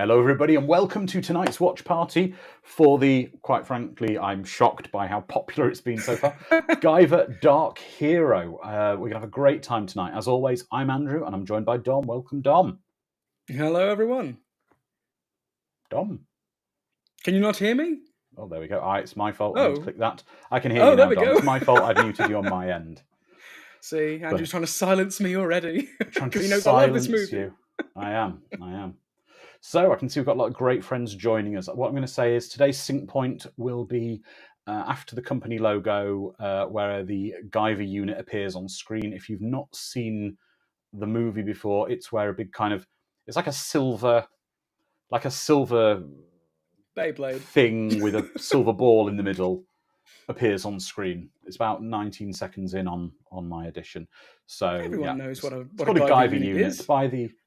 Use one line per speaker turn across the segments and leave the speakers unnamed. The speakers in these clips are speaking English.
Hello, everybody, and welcome to tonight's watch party for the, quite frankly, I'm shocked by how popular it's been so far, Guyver Dark Hero. We're going to have a great time tonight. As always, I'm Andrew, and I'm joined by Dom. Welcome, Dom.
Hello, everyone.
Dom.
Can you not hear me?
Oh, there we go. It's my fault. I need to click that. I can hear you
there
now,
we
Dom.
go.
It's my fault. I've muted you on my end.
See, Andrew's trying to silence me already.
Trying to
he knows I love this
silence
movie.
you. I am. So I can see we've got a lot of great friends joining us. What I'm going to say is today's sync point will be after the company logo, where the Guyver unit appears on screen. If you've not seen the movie before, it's where a big it's like a silver
Beyblade
thing with a silver ball in the middle appears on screen. It's about 19 seconds in on my edition. So
everyone knows what a
Guyver unit
is.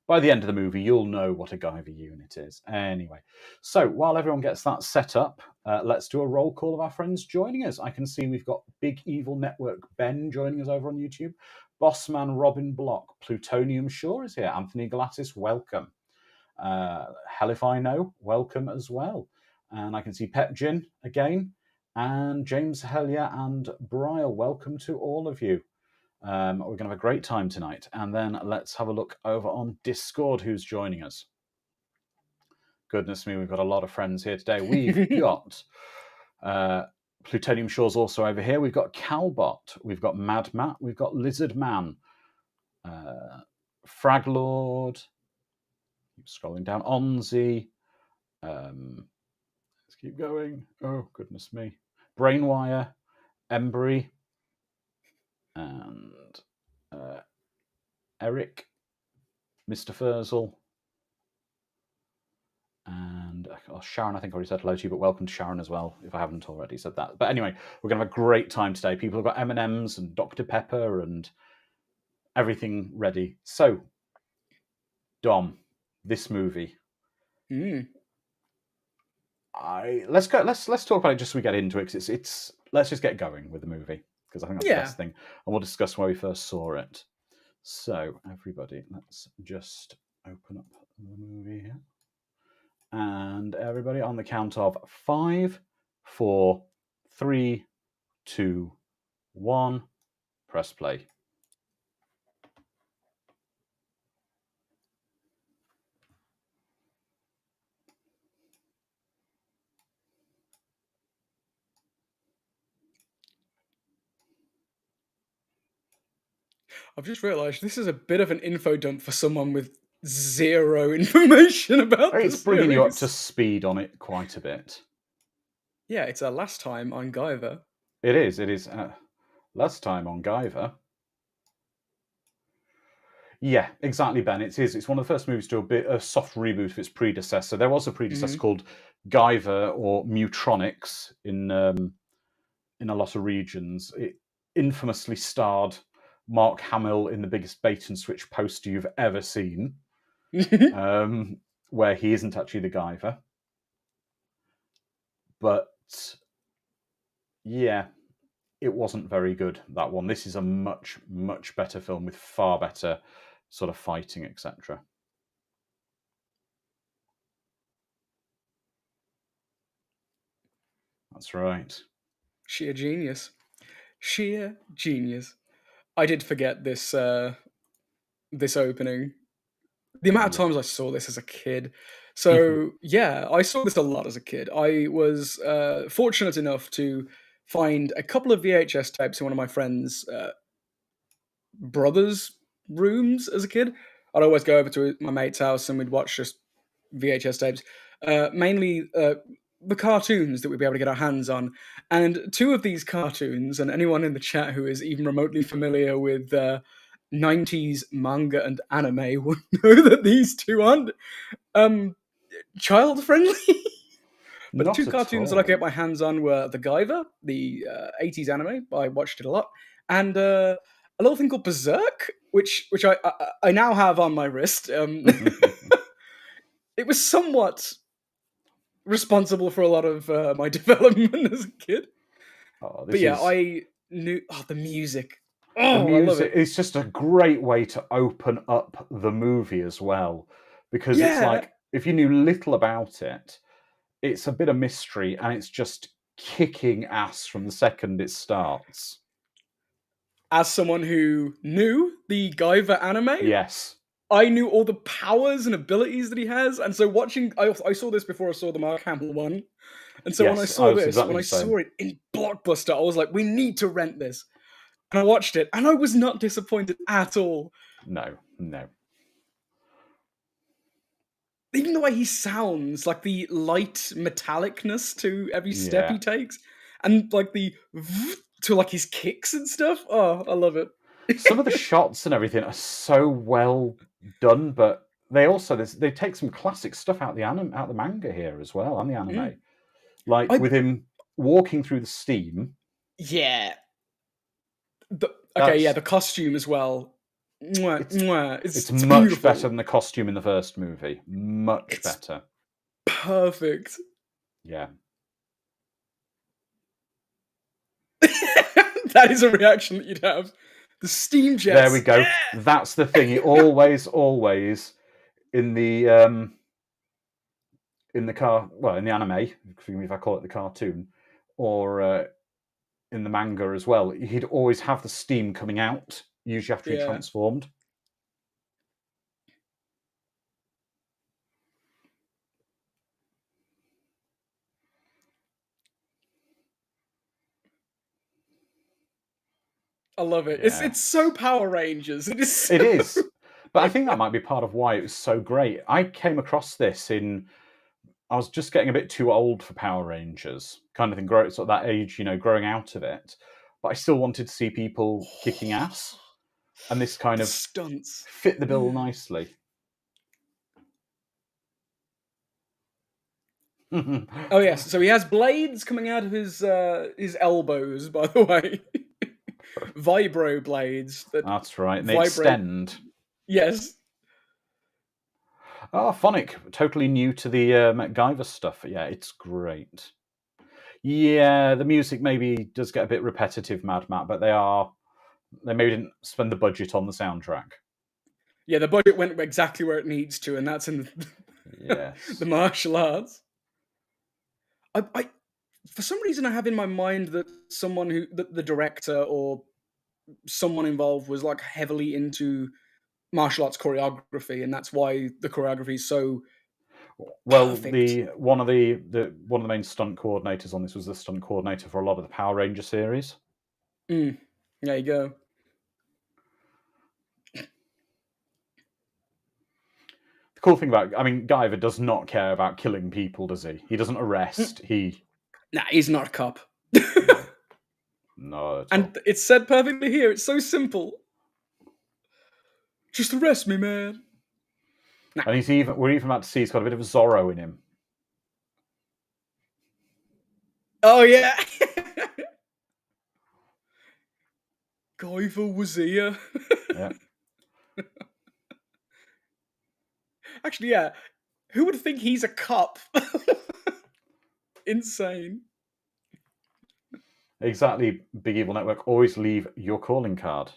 By the end of the movie, you'll know what a Guyver unit is. Anyway, so while everyone gets that set up, let's do a roll call of our friends joining us. I can see we've got Big Evil Network Ben joining us over on YouTube. Bossman Robin Block, Plutonium Shaw is here. Anthony Glassis, welcome. Hell If I Know, welcome as well. And I can see Pep Gin again. And James Hellier and Brian, welcome to all of you. We're going to have a great time tonight. And then let's have a look over on Discord who's joining us. Goodness me, we've got a lot of friends here today. We've got Plutonium Shaw's also over here. We've got Calbot. We've got Mad Matt. We've got Lizard Man. Fraglord. Keep scrolling down. Onzi. Let's keep going. Oh, goodness me. Brainwire. Embry. And Eric, Mr. Furzel, and Sharon, I think I already said hello to you, but welcome to Sharon as well, if I haven't already said that. But anyway, we're going to have a great time today. People have got M&Ms and Dr. Pepper and everything ready. So, Dom, this movie. Let's talk about it just so we get into it, because it's let's just get going with the movie, because I think that's the best thing. And we'll discuss where we first saw it. So, everybody, let's just open up the movie here. And everybody, on the count of 5, 4, 3, 2, 1, press play.
I've just realised this is a bit of an info dump for someone with zero information about this.
It's bringing you up to speed on it quite a bit.
Yeah, it's our last time on Guyver.
It is. Last time on Guyver. Yeah, exactly, Ben. It's one of the first movies to do a soft reboot of its predecessor. There was a predecessor called Guyver or Mutronics in a lot of regions. It infamously starred Mark Hamill in the biggest bait and switch poster you've ever seen, where he isn't actually the Guyver. But yeah, it wasn't very good, that one. This is a much, much better film with far better sort of fighting, etc. That's right.
Sheer genius. I did forget this opening. The amount of times I saw this as a kid. So, yeah, I saw this a lot as a kid. I was fortunate enough to find a couple of VHS tapes in one of my friend's brother's rooms as a kid. I'd always go over to my mate's house and we'd watch just VHS tapes. Mainly the cartoons that we'd be able to get our hands on. And two of these cartoons, and anyone in the chat who is even remotely familiar with 90s manga and anime will know that these two aren't child friendly. But the two cartoons that I could get my hands on were the Guyver, the 80s anime. I watched it a lot. And a little thing called Berserk, which I now have on my wrist. It was somewhat responsible for a lot of my development as a kid. I knew the music. I love it.
It's just a great way to open up the movie as well, because it's like if you knew little about it, it's a bit of mystery, and it's just kicking ass from the second it starts.
As someone who knew the Guyver anime,
Yes.
I knew all the powers and abilities that he has, and so watching, I saw this before I saw the Mark Hamill one, and so when I
Yes, I
saw
was
this,
exactly
when I
the same.
saw it in Blockbuster, I was like, we need to rent this, and I watched it, and I was not disappointed at all.
No.
Even the way he sounds, like the light metallicness to every step
Yeah.
he takes, and like the to like his kicks and stuff. Oh, I love it.
Some of the shots and everything are so well done, but they take some classic stuff out the manga here as well, and the anime. Like
I
with him walking through the steam.
yeah. Okay, yeah,
That's
the costume as well. Mwah,
it's
mwah.
it's
It's
much better
beautiful.
than the costume in the first movie. Much
It's
better.
perfect.
Yeah.
That is a reaction that you'd have. The steam jets.
There we go.
Yeah!
That's the thing. He always in the car, well, in the anime, if I call it the cartoon, or in the manga as well, he'd always have the steam coming out, usually after he
Yeah.
transformed.
I love it.
Yeah.
It's so Power Rangers. It is so
It is. But I think that might be part of why it was so great. I came across this I was just getting a bit too old for Power Rangers, kind of thing, sort of that age, growing out of it. But I still wanted to see people kicking ass. And this kind
the
of
stunts.
fit the bill nicely.
Oh yes, so he has blades coming out of his elbows, by the way. Vibro blades that
That's right. And they
vibrate.
extend.
Yes.
Oh, Phonic, totally new to the MacGyver stuff. Yeah, it's great. Yeah, the music maybe does get a bit repetitive, Mad Matt, but they maybe didn't spend the budget on the soundtrack.
Yeah, the budget went exactly where it needs to, and that's in
Yes.
the martial arts. I for some reason I have in my mind that someone who the director or someone involved was like heavily into martial arts choreography, and that's why the choreography is so
Well,
perfect.
one of the main stunt coordinators on this was the stunt coordinator for a lot of the Power Ranger series.
There you go.
The cool thing about, Guyver does not care about killing people, does he? He doesn't arrest.
Nah, he's not a cop.
No, not at all.
And it's said perfectly here. It's so simple. Just arrest me, man. Nah.
And we're even about to see he's got a bit of a Zorro in him.
Oh yeah. Guyver was here.
Yeah.
Actually, yeah. Who would think he's a cop? Insane.
Exactly, Big Evil Network. Always leave your calling card.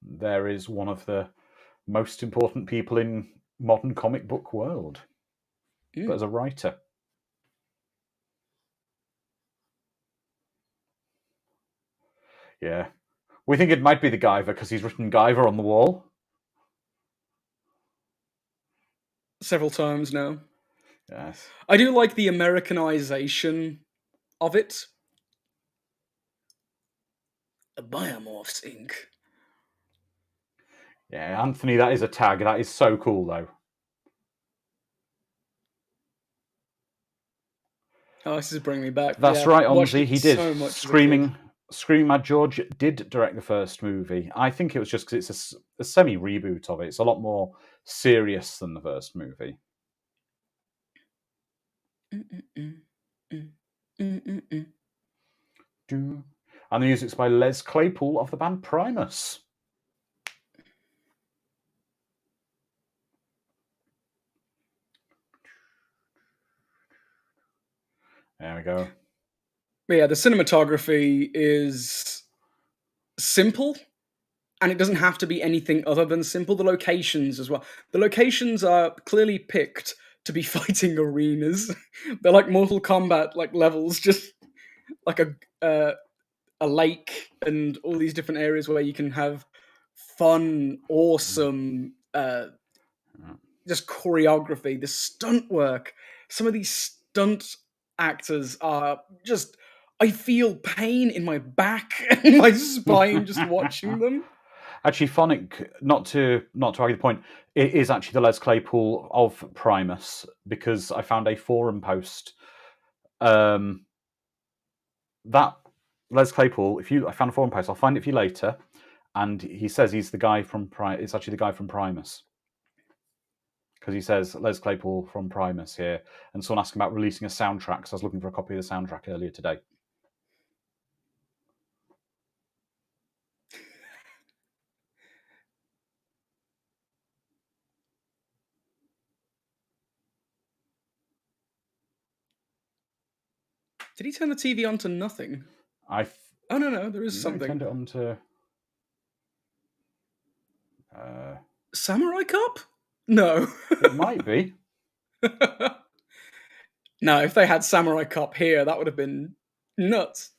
There is one of the most important people in modern comic book world, but as a writer. Yeah. We think it might be the Guyver because he's written Guyver on the wall.
Several times now.
Yes.
I do like the Americanization of it. The Biomorphs Inc.
Yeah, Anthony, that is a tag. That is so cool, though.
Oh, this is bringing me back.
That's
Yeah,
right,
watched
Onzi.
it
He did.
so much as a kid.
Screaming Mad George did direct the first movie. I think it was just because it's a semi-reboot of it. It's a lot more serious than the first movie. And the music's by Les Claypool of the band Primus. There we go.
But yeah, the cinematography is simple, and it doesn't have to be anything other than simple. The locations as well. The locations are clearly picked to be fighting arenas. They're like Mortal Kombat like levels, just like a lake and all these different areas where you can have fun, awesome, just choreography, the stunt work. Some of these stunt actors are just. I feel pain in my back and my spine just watching them.
Actually, Phonic, not to argue the point, it is actually the Les Claypool of Primus, because I found a forum post. That Les Claypool, I found a forum post, I'll find it for you later, and he says he's the guy from it's actually the guy from Primus. Because he says Les Claypool from Primus here, and someone asked him about releasing a soundtrack, so I was looking for a copy of the soundtrack earlier today.
Did he turn the TV on to nothing? Oh no, there is something.
He turned it on to
Samurai Cop? No.
It might be.
No, if they had Samurai Cop here, that would have been nuts.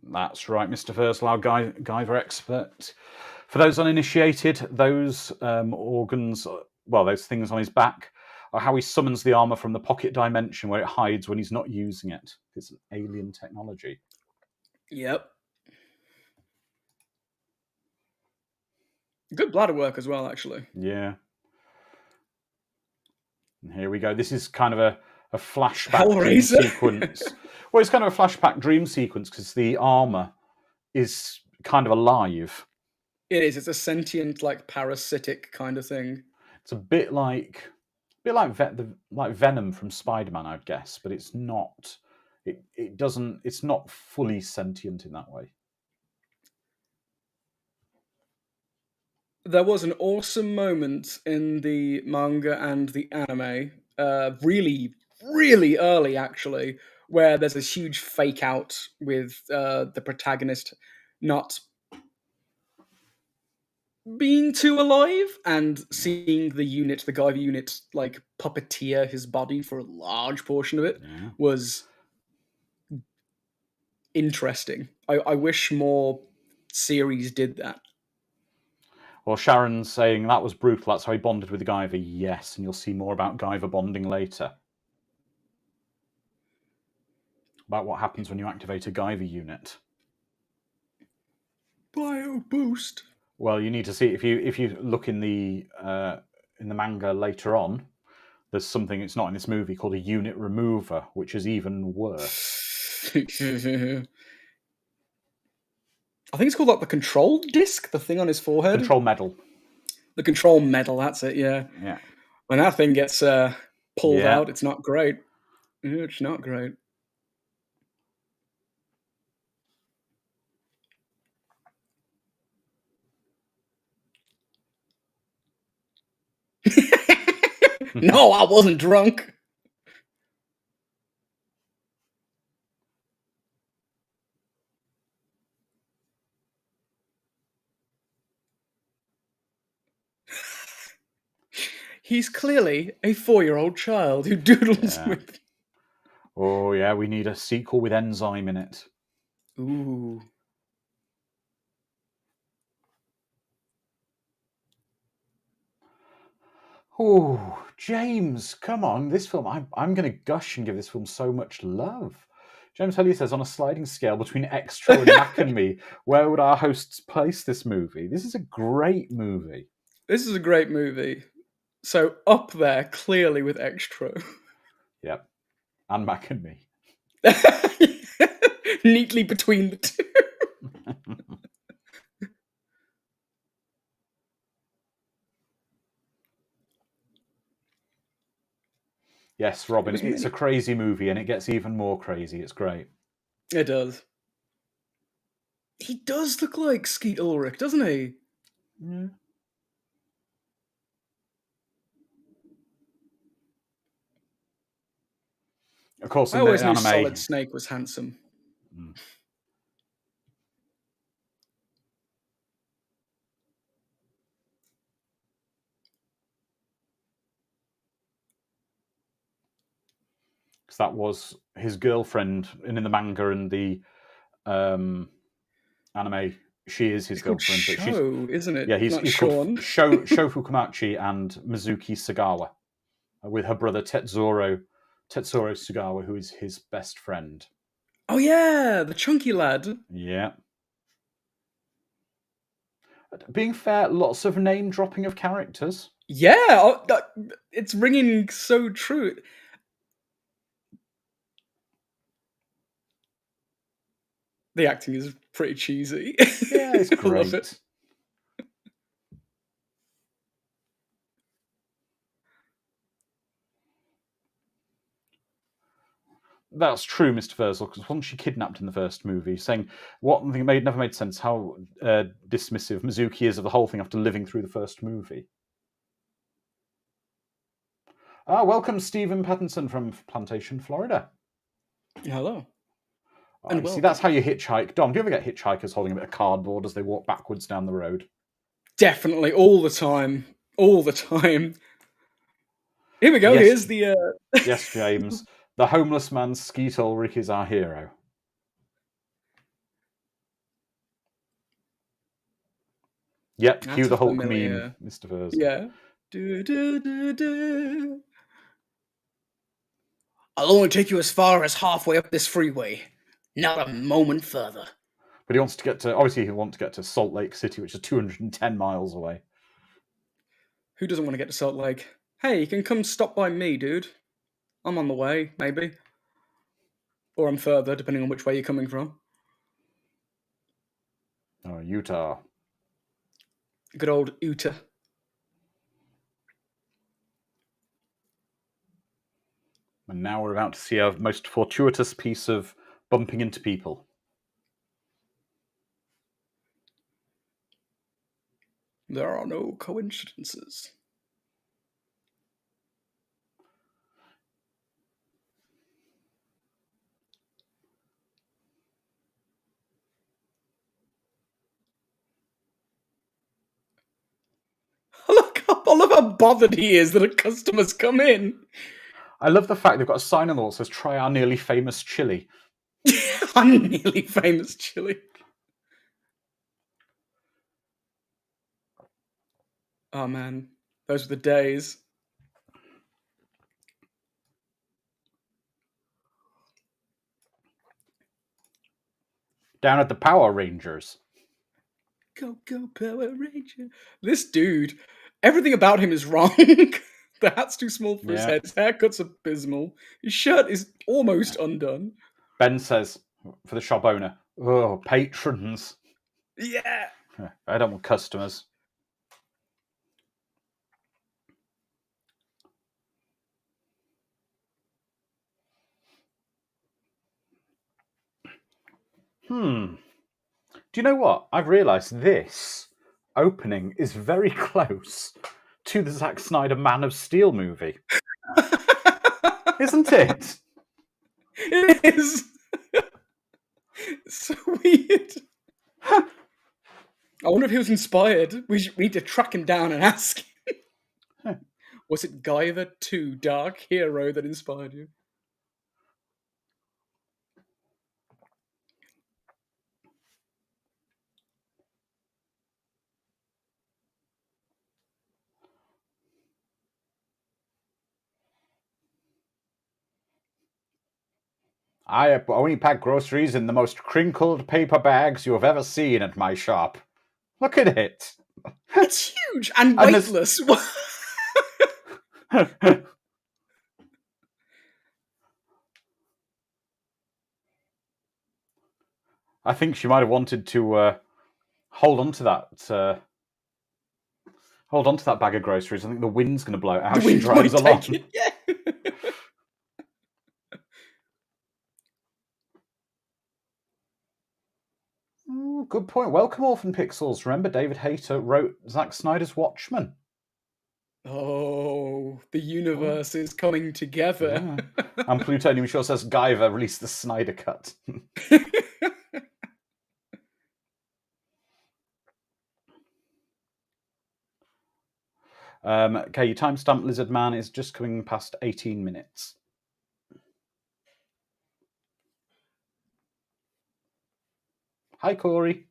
That's right, Mr. Verslau, Guyver expert. For those uninitiated, those organs, well, those things on his back, are how he summons the armor from the pocket dimension where it hides when he's not using it. It's an alien technology.
Yep. Good bladder work as well, actually.
Yeah. And here we go. This is kind of a flashback dream sequence. Well, it's kind of a flashback dream sequence because the armor is kind of alive.
It is. It's a sentient, like parasitic kind of thing.
It's a bit like Venom from Spider-Man, I'd guess, but it's not. It doesn't. It's not fully sentient in that way.
There was an awesome moment in the manga and the anime, really, really early actually, where there's this huge fake out with the protagonist not being too alive and seeing the Guyver unit, like puppeteer his body for a large portion of it was interesting. I wish more series did that.
Well, Sharon's saying that was brutal. That's how he bonded with the Guyver. Yes, and you'll see more about Guyver bonding later. About what happens when you activate a Guyver unit.
Bio boost.
Well, you need to see if you look in the manga later on. There's something. It's not in this movie called a unit remover, which is even worse.
I think it's called like the control disc, the thing on his forehead.
Control medal.
The control medal, that's it, yeah.
Yeah.
When that thing gets pulled out, it's not great. It's not great. No, I wasn't drunk. He's clearly a 4-year-old child who doodles with.
Oh, yeah, we need a sequel with enzyme in it.
Ooh.
Oh, James, come on. This film, I'm going to gush and give this film so much love. James Hellier says, on a sliding scale between Extra and Mac and Me, where would our hosts place this movie? This is a great movie.
This is a great movie. So up there, clearly with Extra.
Yep. And Mac and Me.
Neatly between the two.
Yes, Robin, it's a crazy movie and it gets even more crazy. It's great.
It does. He does look like Skeet Ulrich, doesn't he?
Yeah. Of course,
I
in the
always knew
anime,
Solid Snake was handsome.
Mm. because that was his girlfriend, and in the manga and the anime, she is his
It's called
girlfriend. But she's
Sho, isn't it? Not
he's called
Sean.
Sho Fukumachi and Mizuki Sagawa, with her brother Tetsuro Sagawa, who is his best friend.
Oh yeah, the chunky lad.
Yeah. Being fair, lots of name dropping of characters.
Yeah, it's ringing so true. The acting is pretty cheesy.
Yeah, it's
I love it.
great. That's true, Mr. Furzel, because wasn't she kidnapped in the first movie? Saying what never made sense, how dismissive Mizuki is of the whole thing after living through the first movie. Welcome, Stephen Pattinson from Plantation, Florida.
Hello.
You see, that's how you hitchhike. Dom, do you ever get hitchhikers holding a bit of cardboard as they walk backwards down the road?
Definitely, all the time. All the time. Here we go,
Yes,
here's the...
Yes, James. The homeless man Skeet Ulrich is our hero. Yep,
That's
cue
a
the Hulk
familiar...
meme, Mr. Furzel.
Yeah. Do, do, do, do. I'll only take you as far as halfway up this freeway. Not a moment further.
But he wants to get to, obviously, he wants to get to Salt Lake City, which is 210 miles away.
Who doesn't want to get to Salt Lake? Hey, you can come stop by me, dude. I'm on the way, maybe. Or I'm further, depending on which way you're coming from.
Oh, Utah.
Good old Utah.
And now we're about to see a most fortuitous piece of bumping into people.
There are no coincidences. I love how bothered he is that a customer's come in.
I love the fact they've got a sign on the wall that says, try our nearly famous chili.
I'm nearly famous chili. Oh man, those were the days.
Down at the Power Rangers.
Go, go, Power Ranger. This dude, everything about him is wrong. The hat's too small for his head. His haircut's abysmal. His shirt is almost undone.
Ben says, for the shop owner, oh, patrons.
Yeah.
I don't want customers. Do you know what? I've realised this opening is very close to the Zack Snyder Man of Steel movie. Isn't it?
It is. It's so weird. I wonder if he was inspired. We need to track him down and ask him. Was it Guyver 2 Dark Hero that inspired you?
I only pack groceries in the most crinkled paper bags you have ever seen at my shop. Look at it.
It's huge and weightless.
I think she might have wanted to hold on to that. Hold on to that bag of groceries. I think the wind's going to blow it out as she drives along.
Yeah.
Ooh, good point. Welcome, Orphan Pixels. Remember, David Hayter wrote Zack Snyder's Watchmen.
Oh, the universe is coming together.
Yeah. And Plutonium Sure says Guyver released the Snyder Cut. Okay, your timestamp Lizard Man is just coming past 18 minutes. Hi, Corey.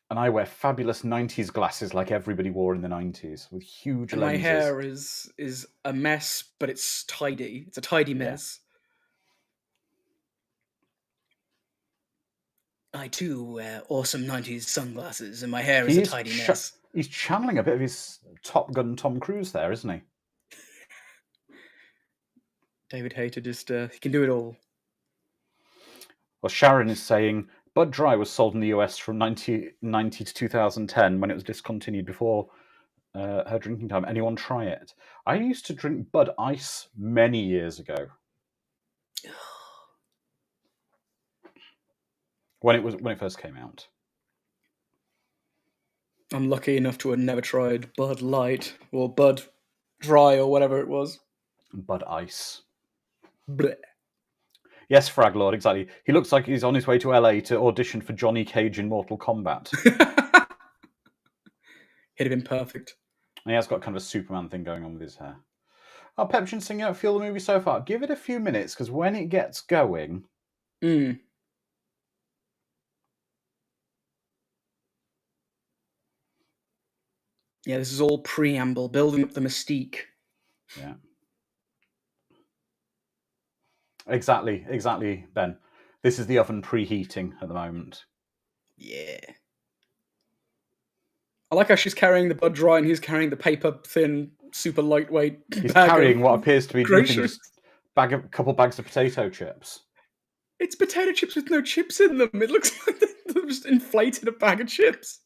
And I wear fabulous 90s glasses like everybody wore in the 90s with huge
And
lenses.
my hair is a mess, but it's tidy. It's a tidy mess. I too wear awesome 90s sunglasses, and my hair is a tidy mess.
He's channeling a bit of his Top Gun Tom Cruise there, isn't he?
David Hayter just he can do it all.
Well, Sharon is saying Bud Dry was sold in the US from 1990 to 2010 when it was discontinued before her drinking time. Anyone try it? I used to drink Bud Ice many years ago. When it first came out.
I'm lucky enough to have never tried Bud Light or Bud Dry or whatever it was.
Bud Ice.
Blech.
Yes, Fraglord, exactly. He looks like he's on his way to LA to audition for Johnny Cage in Mortal Kombat.
It'd have been perfect.
And he has got kind of a Superman thing going on with his hair. Oh, Pepchin singing out Feel the Movie so far. Give it a few minutes, because when it gets going...
Yeah, this is all preamble, building up the mystique.
Yeah. Exactly, Ben. This is the oven preheating at the moment.
Yeah. I like how she's carrying the Bud Dry and he's carrying the paper-thin, super lightweight
He's
bag
carrying
of
what appears to be
groceries.
just a couple bags of potato chips.
It's potato chips with no chips in them. It looks like they've just inflated a bag of chips.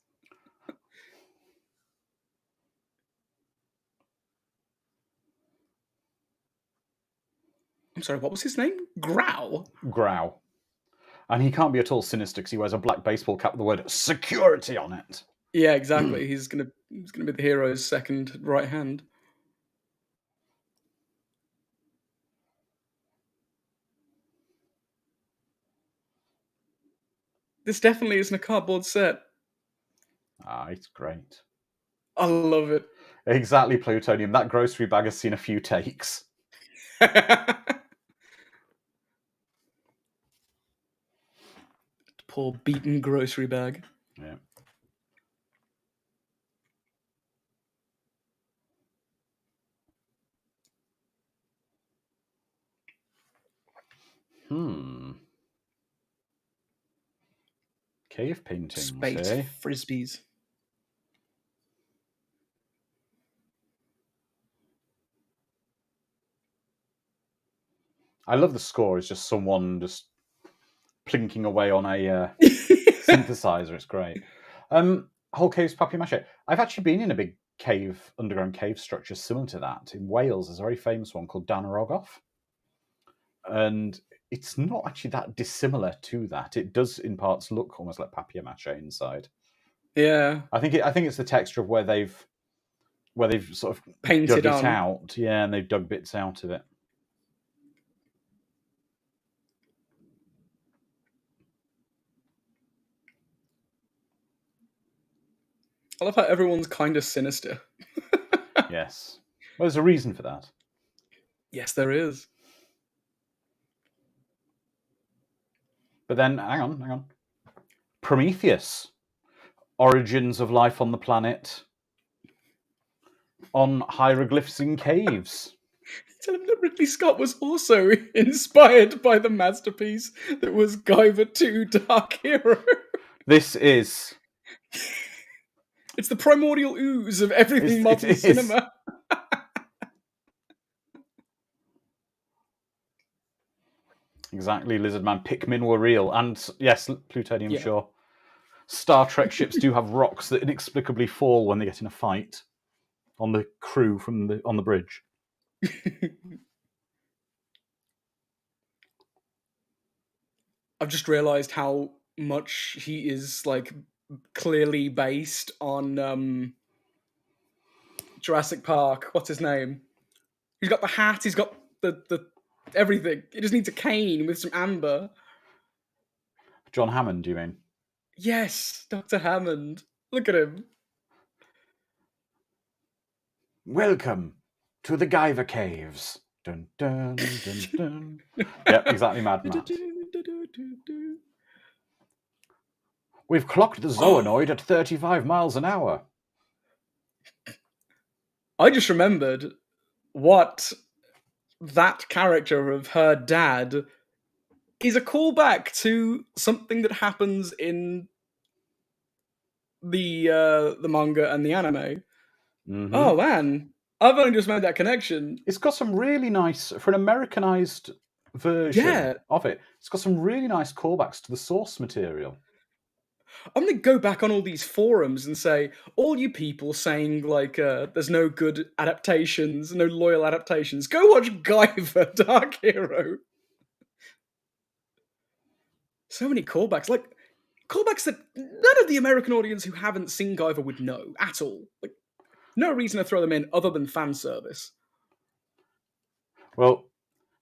I'm sorry, what was his name? Growl?
Growl. And he can't be at all sinister because he wears a black baseball cap with the word security on it.
Yeah, exactly. He's gonna be the hero's second right hand. This definitely isn't a cardboard set.
Ah, it's great.
I love it.
Exactly, Plutonium. That grocery bag has seen a few takes.
Poor beaten grocery bag.
Yeah. Cave paintings,
Spate frisbees.
I love the score. It's just someone just plinking away on a synthesizer. It's great. Whole cave's papier-mâché. I've actually been in a big underground cave structure similar to that in Wales. There's a very famous one called Dan Rogoff. And it's not actually that dissimilar to that. It does, in parts, look almost like papier-mâché inside.
Yeah.
I think it's the texture of where they've sort of
painted
dug it
on.
out. Yeah, and they've dug bits out of it.
I love how everyone's kind of sinister.
Yes. Well, there's a reason for that.
Yes, there is.
But then, hang on. Prometheus. Origins of life on the planet. On hieroglyphs in caves.
Tell him that Ridley Scott was also inspired by the masterpiece that was Guyver 2 Dark Hero.
This is...
It's the primordial ooze of everything modern cinema.
Exactly, Lizardman. Pikmin were real. And yes, Plutonium, sure. Star Trek ships do have rocks that inexplicably fall when they get in a fight on the crew on the bridge.
I've just realised how much he is like clearly based on Jurassic Park. What's his name? He's got the hat. He's got the everything. He just needs a cane with some amber.
John Hammond, you mean?
Yes, Dr. Hammond. Look at him.
Welcome to the Guyver Caves. Dun dun dun dun. Yep, exactly, Mad Matt. We've clocked the zoonoid at 35 miles an hour.
I just remembered what that character of her dad is a callback to something that happens in the manga and the anime.
Mm-hmm.
Oh man, I've only just made that connection.
It's got some really nice, for an Americanized version of it, it's got some really nice callbacks to the source material.
I'm gonna go back on all these forums and say, all you people saying like there's no good adaptations, no loyal adaptations, go watch Guyver, Dark Hero. So many callbacks, like callbacks that none of the American audience who haven't seen Guyver would know at all. Like, no reason to throw them in other than fan service.
Well,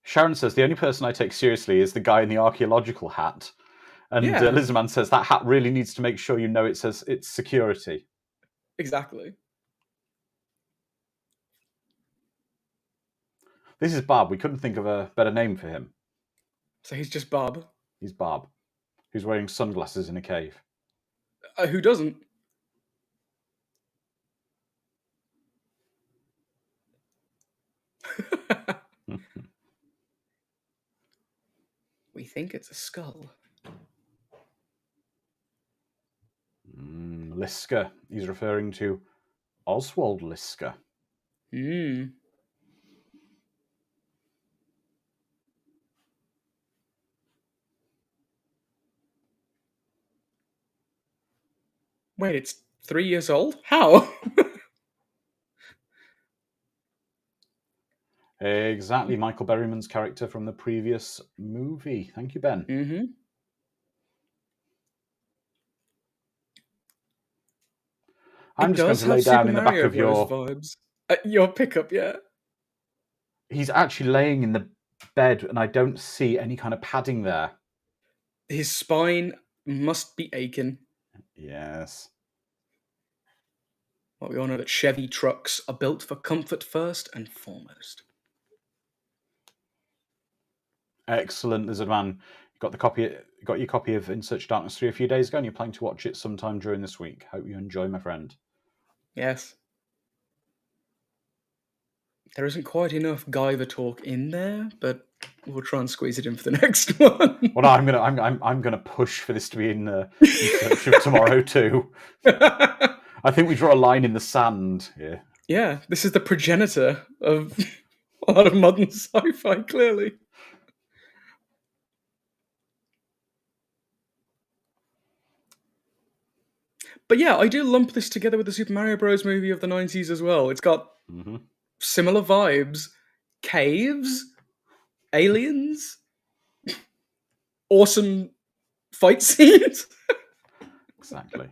Sharon says the only person I take seriously is the guy in the archaeological hat. And
Yeah.
Lizman says that hat really needs to make sure you know it says it's security.
Exactly.
This is Bob. We couldn't think of a better name for him.
So he's just Bob.
He's Bob, who's wearing sunglasses in a cave.
Who doesn't? We think it's a skull.
Liska. He's referring to Oswald Liska.
Hmm. Wait, it's 3 years old? How?
Exactly, Michael Berryman's character from the previous movie. Thank you, Ben.
Mm-hmm.
I'm just going to lay down in the back of your
vibes. Your pickup, yeah.
He's actually laying in the bed, and I don't see any kind of padding there.
His spine must be aching.
Yes.
Well, we all know that Chevy trucks are built for comfort first and foremost.
Excellent, Lizard Man. You got your copy of In Search of Darkness 3 a few days ago, and you're planning to watch it sometime during this week. Hope you enjoy, my friend.
Yes. There isn't quite enough Guyver talk in there, but we'll try and squeeze it in for the next one.
Well, I'm gonna push for this to be in Search of Tomorrow too. I think we draw a line in the sand here.
Yeah, this is the progenitor of a lot of modern sci-fi, clearly. But yeah, I do lump this together with the Super Mario Bros. Movie of the 90s as well. It's got similar vibes. Caves, aliens, awesome fight scenes.
Exactly.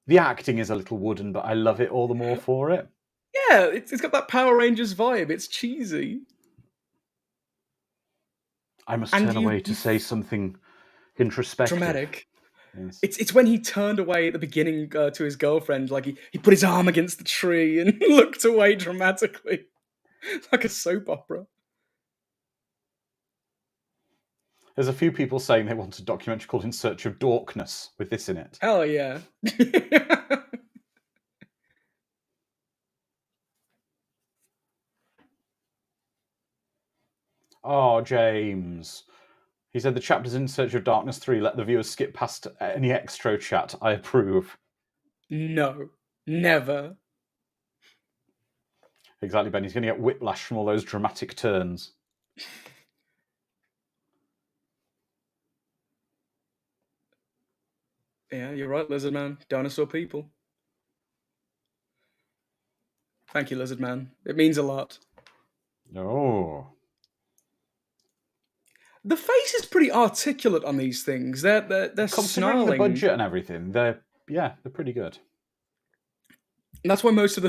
The acting is a little wooden, but I love it all the more for it.
Yeah, it's got that Power Rangers vibe. It's cheesy.
I must turn away to say something introspective.
Dramatic.
Yes.
It's when he turned away at the beginning to his girlfriend, like he put his arm against the tree and looked away dramatically. Like a soap opera.
There's a few people saying they want a documentary called In Search of Darkness with this in it.
Hell yeah.
Oh, James. He said the chapters In Search of Darkness 3 let the viewers skip past any extra chat. I approve.
No. Never.
Exactly, Ben. He's going to get whiplash from all those dramatic turns.
Yeah, you're right, Lizard Man. Dinosaur people. Thank you, Lizard Man. It means a lot.
Oh.
The face is pretty articulate on these things. They're
Considering the
snarling.
budget and everything, they're pretty good.
And that's why most of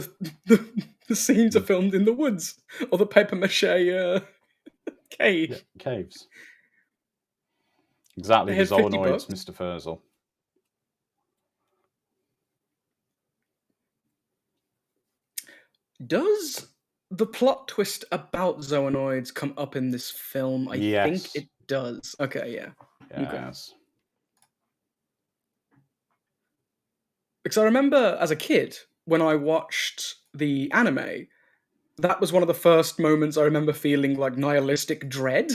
the scenes are filmed in the woods or the paper mache cave.
Yeah, caves. Exactly,
They
the
had $50.
Zoonoids, Mr. Furzel.
Does the plot twist about Zoonoids come up in this film? I think it does. Okay, yeah. Okay.
Yes.
Because I remember as a kid, when I watched the anime, that was one of the first moments I remember feeling like nihilistic dread.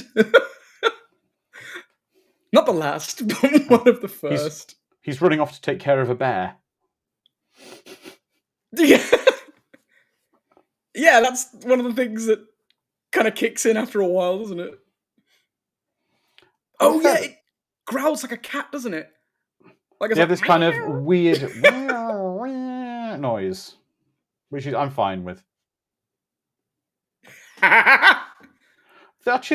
Not the last, but one of the first.
He's running off to take care of a bear.
Yeah. Yeah, that's one of the things that kind of kicks in after a while, doesn't it? Oh yeah, it growls like a cat, doesn't it?
Like it's this kind of weird noise, which I'm fine with. Actually,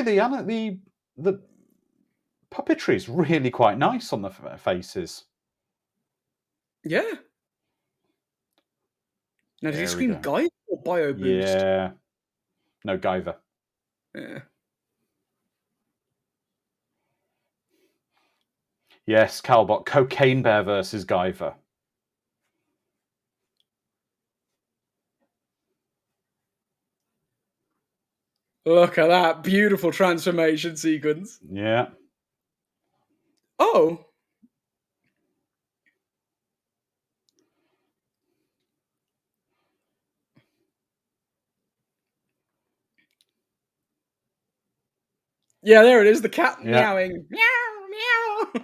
the puppetry is really quite nice on the faces.
Yeah. Now, did he scream Guyver or Bio Boost?
Yeah. No, Guyver.
Yeah.
Yes, Calbot. Cocaine Bear versus Guyver.
Look at that beautiful transformation sequence.
Yeah.
Oh. Yeah, there it is. The cat meowing. Meow, meow.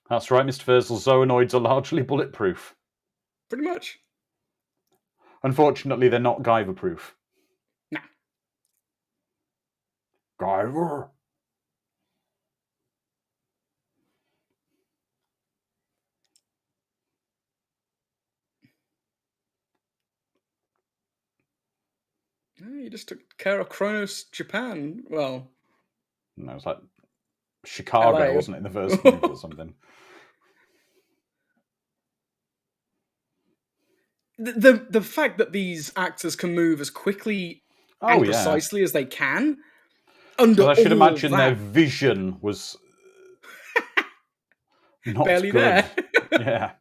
That's right, Mr. Furzel. Zoonoids are largely bulletproof.
Pretty much.
Unfortunately, they're not Guyver-proof.
Nah.
Guyver.
Oh, you just took care of Kronos, Japan. Well,
no, it's like Chicago,
LA.
wasn't it, in the first movie or something?
The fact that these actors can move as quickly and precisely as they can under
I should imagine
that,
their vision was not
barely
good.
there.
Yeah.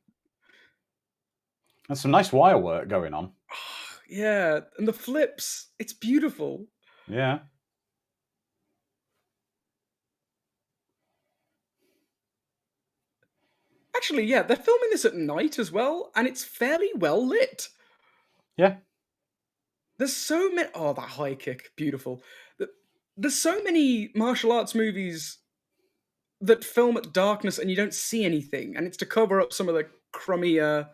There's some nice wire work going on.
Yeah, and the flips, it's beautiful.
Yeah.
Actually, yeah, they're filming this at night as well, and it's fairly well lit.
Yeah.
There's so many. Oh, that high kick, beautiful. There's so many martial arts movies that film at darkness and you don't see anything, and it's to cover up some of the crummy.
Yeah.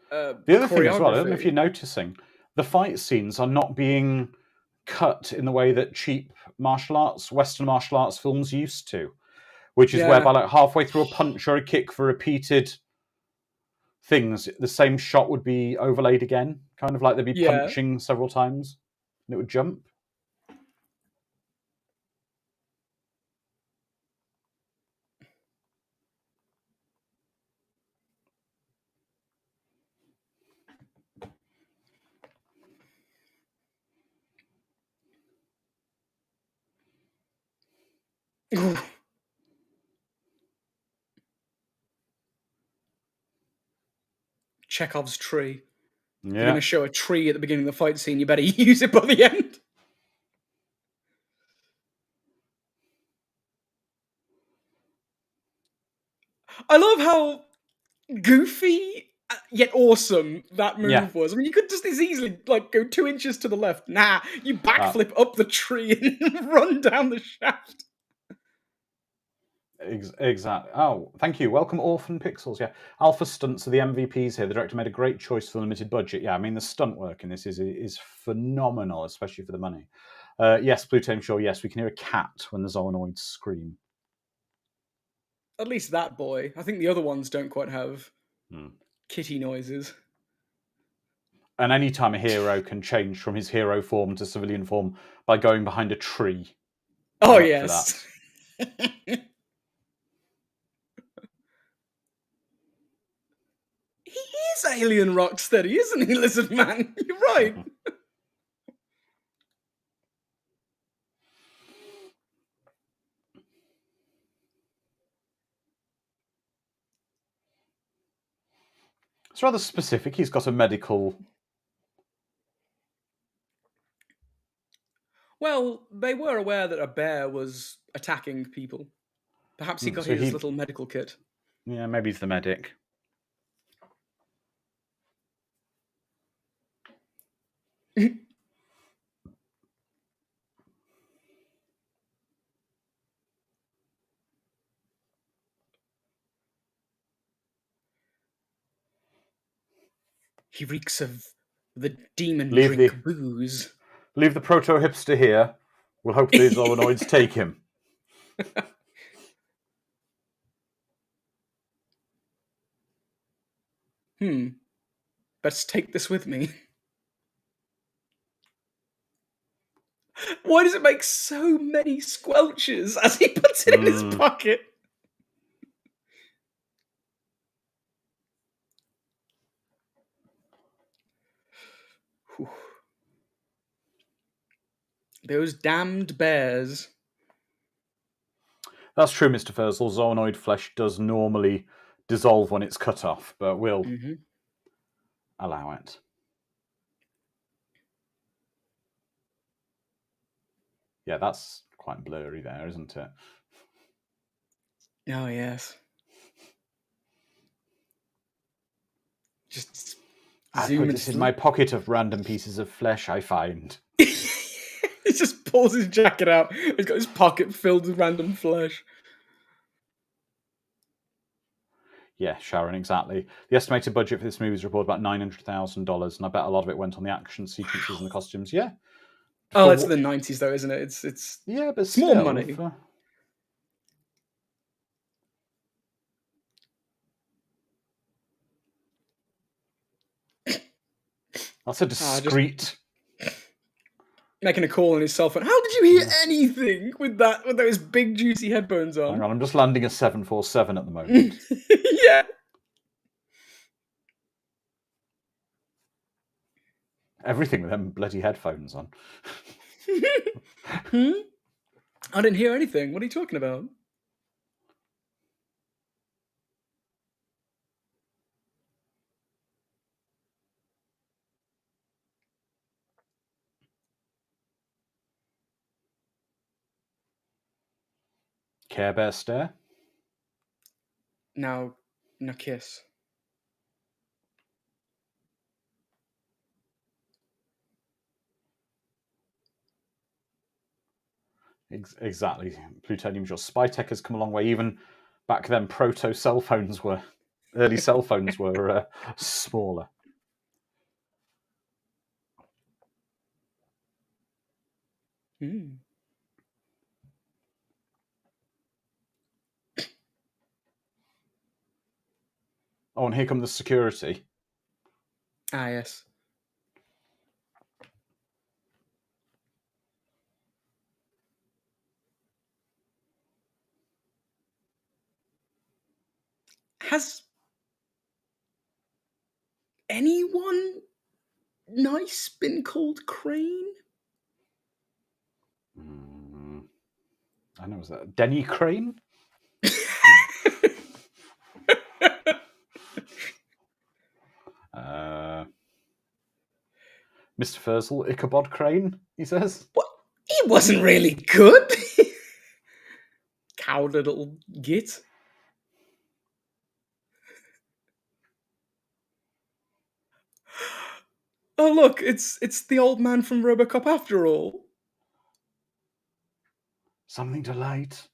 The other thing as well, I don't know if you're noticing, the fight scenes are not being cut in the way that cheap Western martial arts films used to, which is whereby like halfway through a punch or a kick for repeated things, the same shot would be overlaid again, kind of like they'd be punching several times and it would jump.
Chekhov's tree.
Yeah.
You're going to show a tree at the beginning of the fight scene, you better use it by the end. I love how goofy yet awesome that move was. I mean, you could just as easily like go 2 inches to the left. Nah, you backflip up the tree and run down the shaft.
Exactly. Oh, thank you. Welcome, Orphan Pixels. Yeah, Alpha Stunts are the MVPs here. The director made a great choice for the limited budget. Yeah, I mean the stunt work in this is phenomenal, especially for the money. Yes, Blue Tame Shaw. Yes, we can hear a cat when the Zoonoids scream.
At least that boy. I think the other ones don't quite have
Hmm.
kitty noises.
And any time a hero can change from his hero form to civilian form by going behind a tree,
Oh
I'm up for
yes.
that.
He is alien Rocksteady, isn't he, Lizard Man? You're right.
It's rather specific. He's got a medical.
Well, they were aware that a bear was attacking people. Perhaps he got
So
his
he,
little medical kit.
yeah, maybe he's the medic.
He reeks of the demon
Leave
drink
the
booze.
leave the proto hipster here. We'll hope these Zoonoids take him.
Best take this with me. Why does it make so many squelches as he puts it in his pocket? Whew. Those damned bears.
That's true, Mr. Furzel. Zoonoid flesh does normally dissolve when it's cut off, but we'll allow it. Yeah, that's quite blurry there, isn't it?
Oh, yes. Just
I
zoom
put
and
this in my pocket of random pieces of flesh I find.
He just pulls his jacket out. He's got his pocket filled with random flesh.
Yeah, Sharon, exactly. The estimated budget for this movie is reported about $900,000, and I bet a lot of it went on the action sequences and the costumes. Yeah.
Oh, it's the 90s, though, isn't it? It's
yeah, but
small
still,
money.
That's a discreet.
Making a call on his cell phone. How did you hear anything with those big juicy headphones on?
Hang on, I'm just landing a 747 at the moment.
Yeah.
Everything with them bloody headphones on.
I didn't hear anything. What are you talking about?
Care Bear stare.
Now kiss.
Exactly. Plutonium's your spy tech has come a long way. Even back then, proto cell phones were, early cell phones were smaller. Oh, and here come the security.
Ah, yes. Has anyone nice been called Crane?
I know, was that Denny Crane? Mr. Furzel, Ichabod Crane, he says.
What? He wasn't really good. Coward little git. Oh look, it's the old man from RoboCop after all.
Something to light.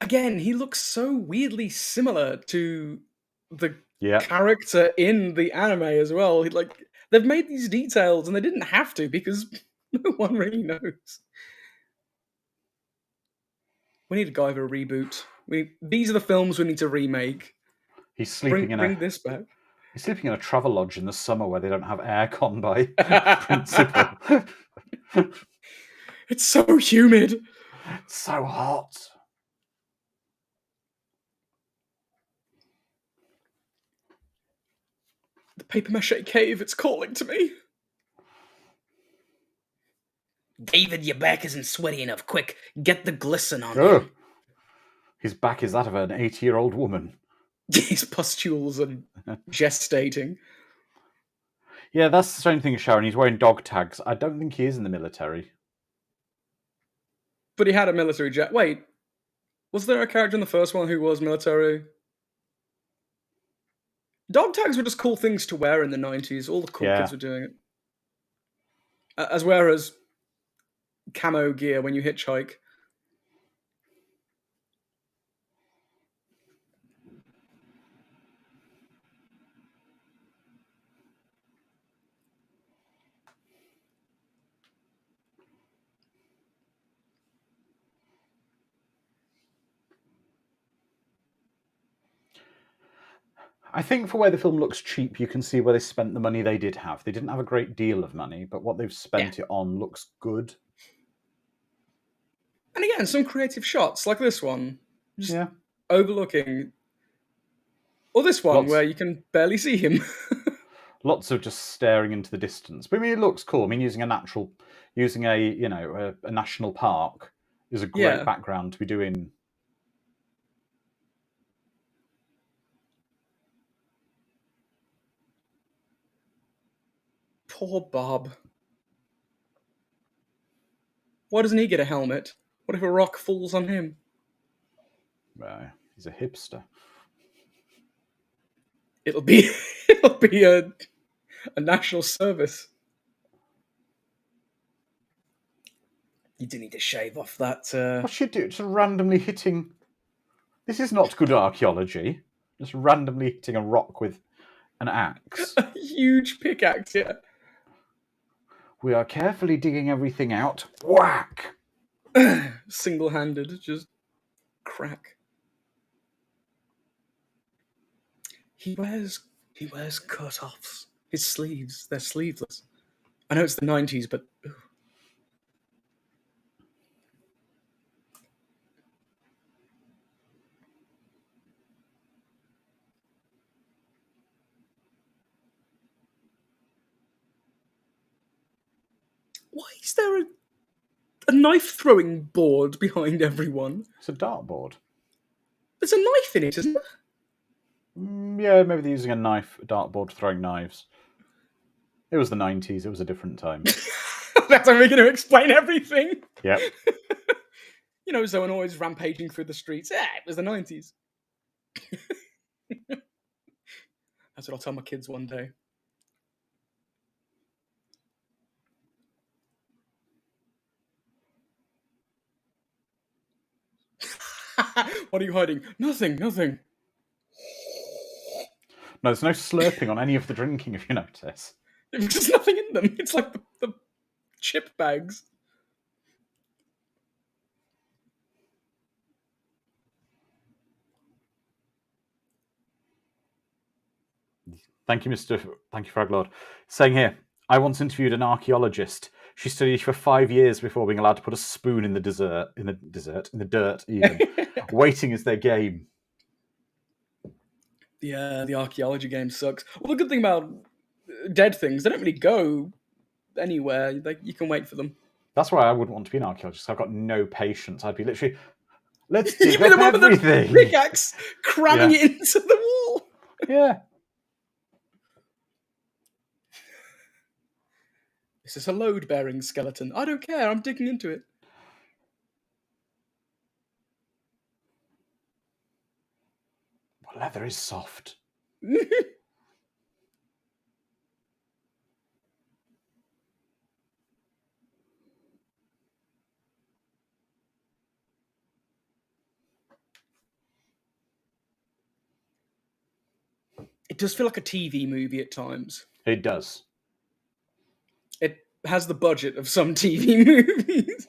Again, he looks so weirdly similar to the
Yeah.
character in the anime as well. Like, they've made these details and they didn't have to because no one really knows. We need a Guyver reboot. These are the films we need to remake.
He's sleeping
Bring this back.
He's sleeping in a travel lodge in the summer where they don't have aircon by principle.
It's so humid.
It's so hot.
The paper mache cave, it's calling to me. David, your back isn't sweaty enough. Quick, get the glisten on him.
His back is that of an 80-year-old woman.
His pustules are gestating.
Yeah, that's the strange thing, Sharon. He's wearing dog tags. I don't think he is in the military.
But he had a military jacket. Wait, was there a character in the first one who was military? Dog tags were just cool things to wear in the 90s. All the cool kids were doing it. As well as camo gear when you hitchhike.
I think for where the film looks cheap, you can see where they spent the money they did have. They didn't have a great deal of money, but what they've spent it on looks good.
And again, some creative shots, like this one. Just overlooking. Or this one, where you can barely see him.
Lots of just staring into the distance. But I mean, it looks cool. I mean, using a national park is a great background to be doing.
Poor Bob. Why doesn't he get a helmet? What if a rock falls on him?
He's a hipster.
It'll be a national service. You do need to shave off that.
What should do? Just randomly hitting. This is not good archaeology. Just randomly hitting a rock with an axe.
A huge pickaxe, yeah.
We are carefully digging everything out. Whack!
Single-handed, just crack. He wears cut-offs. His sleeves, they're sleeveless. I know it's the 90s, but... Ooh. Why is there a knife-throwing board behind everyone?
It's a dartboard.
There's a knife in it, isn't there?
Yeah, maybe they're using a dartboard throwing knives. It was the 90s. It was a different time.
That's how we're going to explain everything.
Yep.
Someone always rampaging through the streets. Yeah, it was the 90s. That's what I'll tell my kids one day. What are you hiding? Nothing. No,
there's no slurping on any of the drinking, if you notice.
There's just nothing in them. It's like the chip bags.
Thank you, Fraglord. Saying here, I once interviewed an archaeologist. She studied for 5 years before being allowed to put a spoon in the dirt even. Waiting is their game.
Yeah, the archaeology game sucks. Well, the good thing about dead things, they don't really go anywhere. Like, you can wait for them.
That's why I wouldn't want to be an archaeologist. I've got no patience. I'd be literally, let's dig up everything.
With the pickaxe cramming it into the wall.
Yeah.
This is a load-bearing skeleton. I don't care. I'm digging into it.
Well, leather is soft.
It does feel like a TV movie at times.
It does.
It has the budget of some TV movies.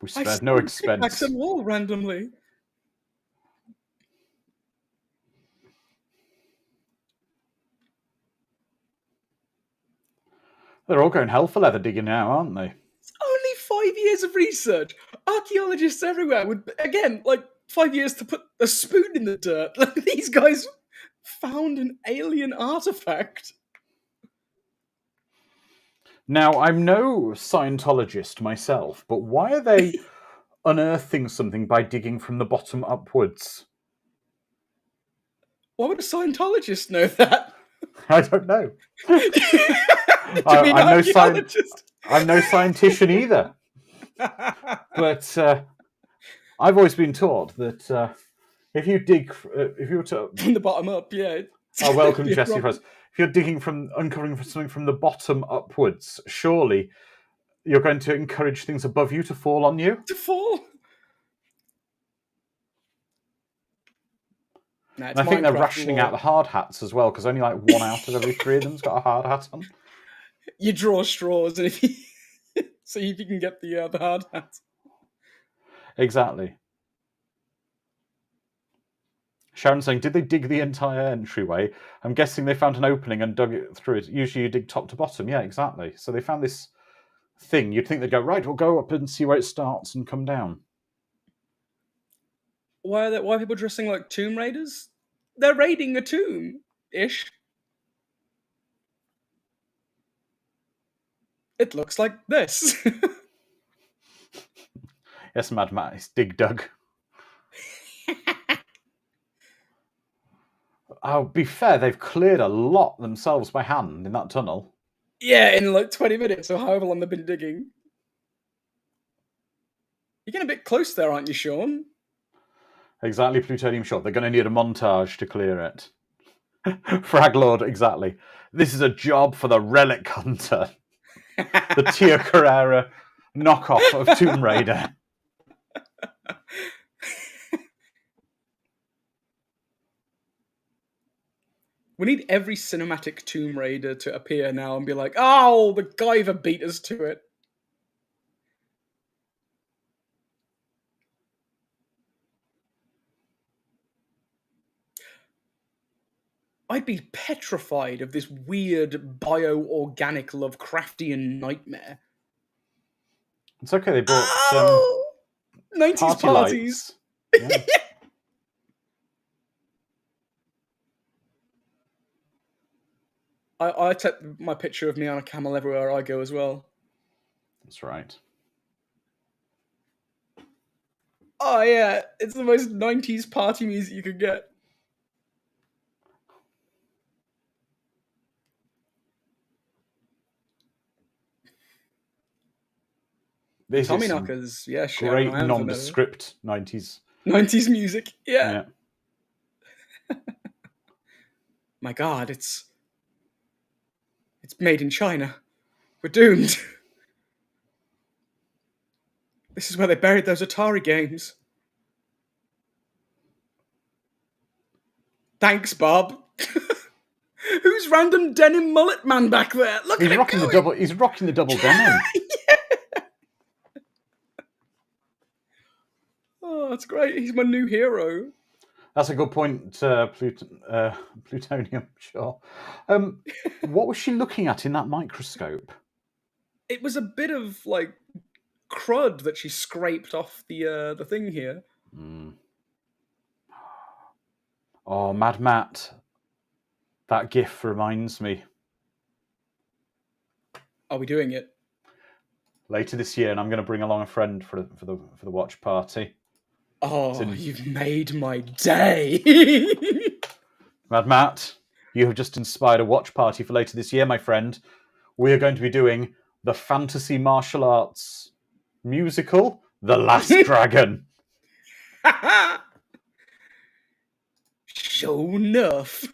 We spared no expense.
On wall randomly.
They're all going hell for leather digging now, aren't they?
Only 5 years of research. Archaeologists everywhere would, again, 5 years to put a spoon in the dirt. These guys found an alien artifact.
Now, I'm no Scientologist myself, but why are they unearthing something by digging from the bottom upwards?
Why would a Scientologist know that?
I don't know.
I'm
no scientician either. But I've always been taught that if you were to
from the bottom up, yeah.
Oh, welcome, Jesse. If you're uncovering something from the bottom upwards, surely you're going to encourage things above you to fall on you.
To fall.
And I think they're rationing out the hard hats as well, because only like 1 out of every 3 of them's got a hard hat on.
You draw straws, and if you see if you can get the hard hat.
Exactly. Sharon's saying, did they dig the entire entryway? I'm guessing they found an opening and dug it through it. Usually you dig top to bottom. Yeah, exactly. So they found this thing. You'd think they'd go, right, we'll go up and see where it starts and come down.
Why are people dressing like Tomb Raiders? They're raiding a tomb-ish. It looks like this.
Yes, Mad Matt, it's Dig Dug. I'll be fair, they've cleared a lot themselves by hand in that tunnel.
Yeah, in like 20 minutes or however long they've been digging. You're getting a bit close there, aren't you, Sean?
Exactly, Plutonium Shot. They're going to need a montage to clear it. Fraglord, exactly. This is a job for the Relic Hunter. The Tia Carrera knockoff of Tomb Raider.
We need every cinematic Tomb Raider to appear now and be like, oh, the Guyver beat us to it. I'd be petrified of this weird bioorganic Lovecraftian nightmare.
It's okay, they bought
90s parties.
Yeah.
I take my picture of me on a camel everywhere I go as well.
That's right.
Oh yeah, it's the most 90s party music you could get.
This
Tommy
is
Knockers, yeah, sure.
Great nondescript 90s.
90s music, yeah. My God, it's made in China. We're doomed. This is where they buried those Atari games. Thanks, Bob. Who's random denim mullet man back there? Look
He's
at
rocking
him
the double. He's rocking the double denim.
Yeah. Oh, that's great. He's my new hero.
That's a good point, Plutonium. Sure. What was she looking at in that microscope?
It was a bit of like crud that she scraped off the thing here.
Mm. Oh, Mad Matt. That GIF reminds me.
Are we doing it?
Later this year, and I'm going to bring along a friend for the watch party.
Oh, you've made my day.
Mad Matt, you have just inspired a watch party for later this year, my friend. We are going to be doing the fantasy martial arts musical, The Last Dragon.
Sure enough.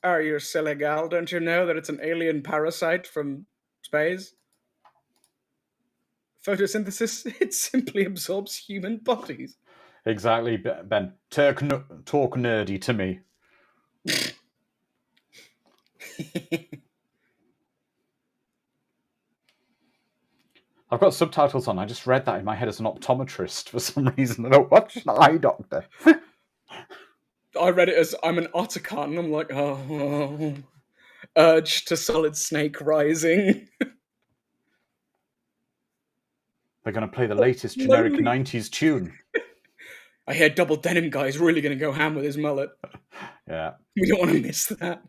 Oh, you silly gal. Don't you know that it's an alien parasite from space? Photosynthesis, it simply absorbs human bodies.
Exactly, Ben. Talk nerdy to me. I've got subtitles on. I just read that in my head as an optometrist for some reason. I don't watch an eye doctor.
I read it as I'm an otacon. I'm like, oh, urge to Solid Snake rising.
They're going to play the latest generic
Lonely.
90s tune.
I hear Double Denim Guy's really going to go ham with his mullet.
Yeah.
We don't want to miss that.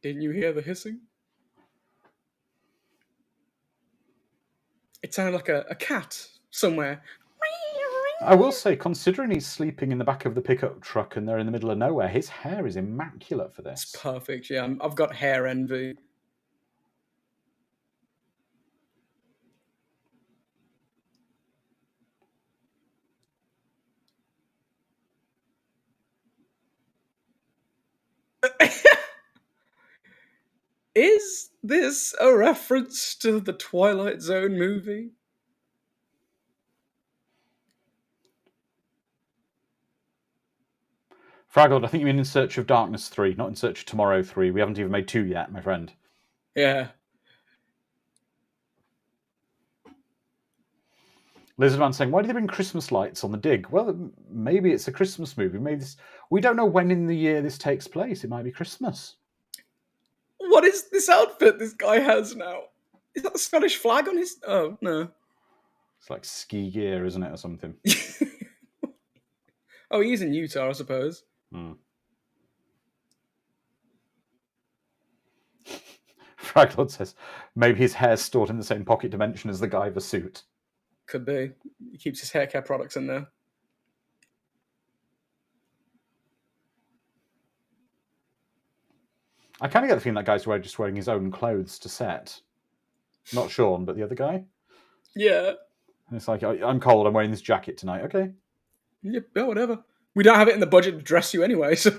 Didn't you hear the hissing? It sounded like a cat somewhere.
I will say, considering he's sleeping in the back of the pickup truck and they're in the middle of nowhere, his hair is immaculate for
It's
this.
perfect, yeah. I've got hair envy. Is this a reference to the Twilight Zone movie?
Fraggled, I think you mean In Search of Darkness 3, not In Search of Tomorrow 3. We haven't even made 2 yet, my friend.
Yeah.
Lizardman saying, why do they bring Christmas lights on the dig? Well, maybe it's a Christmas movie. We don't know when in the year this takes place. It might be Christmas.
What is this outfit this guy has now? Is that the Scottish flag on his... Oh, no.
It's like ski gear, isn't it, or something?
Oh, he's in Utah, I suppose.
Fraglord says, maybe his hair's stored in the same pocket dimension as the Guyver suit.
Could be. He keeps his hair care products in there.
I kind of get the feeling that guy's just wearing his own clothes to set. Not Sean, but the other guy.
Yeah.
And it's like, I'm cold, I'm wearing this jacket tonight. Okay.
Yep, yeah, whatever. We don't have it in the budget to dress you anyway, so...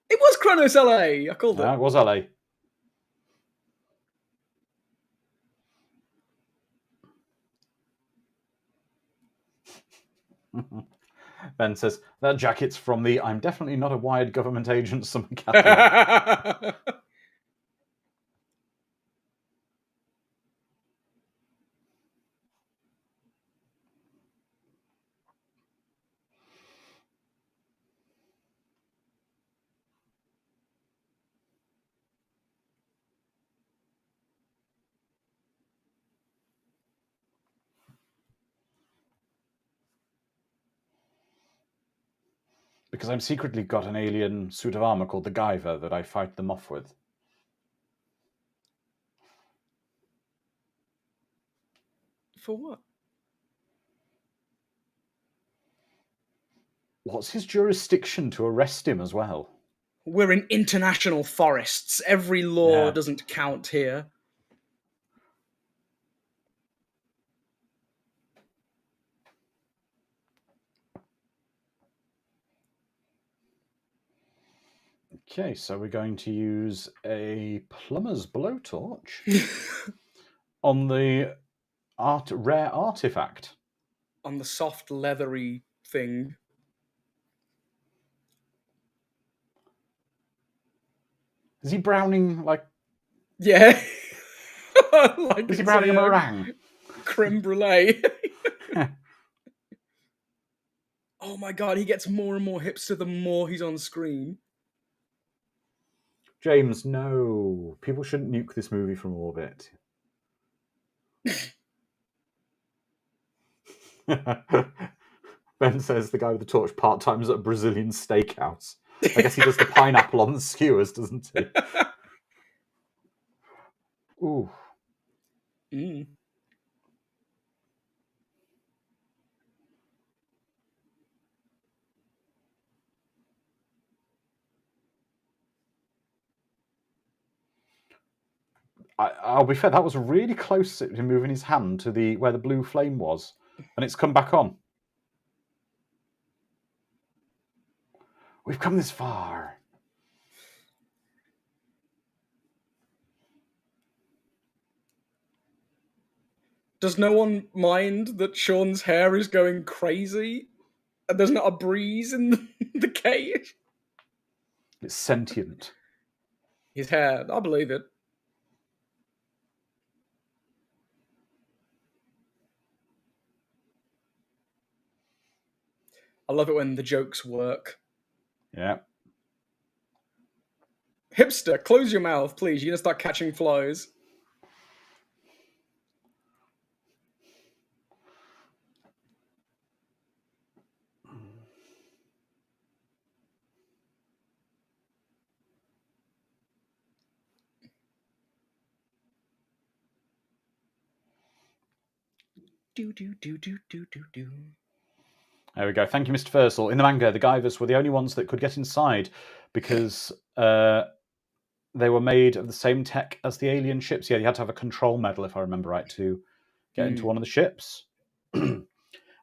It was Kronos LA! I called it.
It was LA. Ben says, that jacket's from the I'm definitely not a wired government agent summer catalog. Because I'm secretly got an alien suit of armor called the Guyver that I fight them off with.
For what?
What's his jurisdiction to arrest him as well?
We're in international forests. Every law doesn't count here.
Okay, so we're going to use a plumber's blowtorch on the rare artifact.
On the soft, leathery thing.
Is he browning like...
Yeah. Like
is he browning a meringue?
Creme brulee. Oh my god, he gets more and more hipster the more he's on screen.
James, no. People shouldn't nuke this movie from orbit. Ben says the guy with the torch part-times at a Brazilian steakhouse. I guess he does the pineapple on the skewers, doesn't he? Ooh.
Mm.
I'll be fair, that was really close to him moving his hand to where the blue flame was, and it's come back on. We've come this far.
Does no one mind that Sean's hair is going crazy? And there's not a breeze in the cage?
It's sentient.
His hair, I believe it. I love it when the jokes work.
Yeah.
Hipster, close your mouth, please. You're gonna start catching flies. Do do do do do do do.
There we go. Thank you, Mr. Fursell. In the manga, the Guyvers were the only ones that could get inside because they were made of the same tech as the alien ships. Yeah, you had to have a control medal, if I remember right, to get into one of the ships. And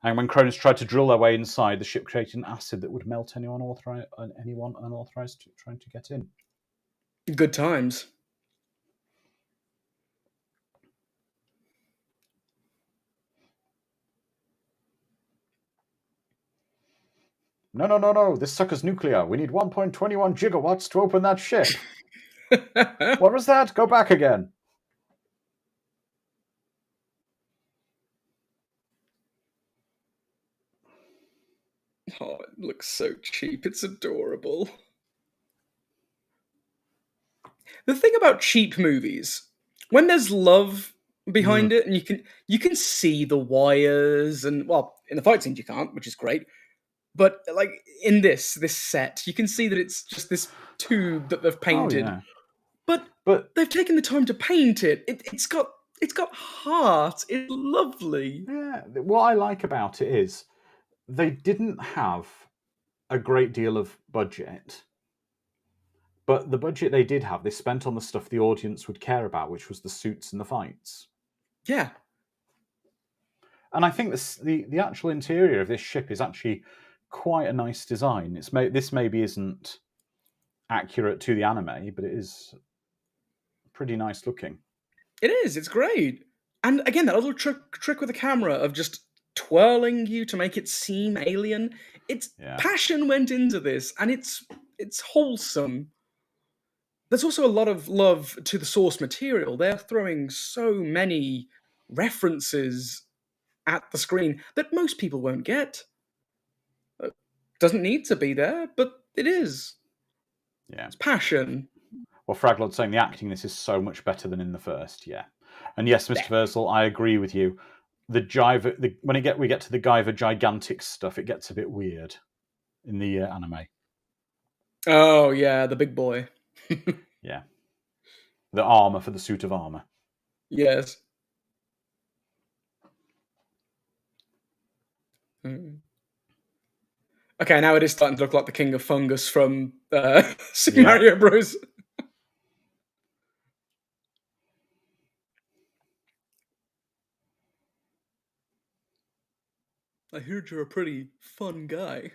when Cronus tried to drill their way inside, the ship created an acid that would melt anyone unauthorized trying to get in.
Good times.
No. This sucker's nuclear. We need 1.21 gigawatts to open that ship. What was that? Go back again.
Oh, it looks so cheap. It's adorable. The thing about cheap movies, when there's love behind it, and you can see the wires, and well, in the fight scenes you can't, which is great. But like in this set, you can see that it's just this tube that they've painted.
Oh, yeah.
But they've taken the time to paint it. It's got heart. It's lovely.
Yeah. What I like about it is they didn't have a great deal of budget, but the budget they did have, they spent on the stuff the audience would care about, which was the suits and the fights.
Yeah.
And I think the actual interior of this ship is actually quite a nice design. This maybe isn't accurate to the anime, but it is pretty nice looking.
It is. It's great. And again, that little trick with the camera of just twirling you to make it seem alien. Passion went into this, and it's wholesome. There's also a lot of love to the source material. They're throwing so many references at the screen that most people won't get. Doesn't need to be there, but it is.
Yeah.
It's passion.
Well, Fraglod's saying the acting in this is so much better than in the first. Yeah. And yes, Mr. Versal, I agree with you. When we get to the Guyver gigantic stuff, it gets a bit weird in the anime.
Oh yeah, the big boy.
Yeah. The armor for the suit of armor.
Yes. Okay, now it is starting to look like the King of Fungus from Super Mario Bros. I heard you're a pretty fun guy.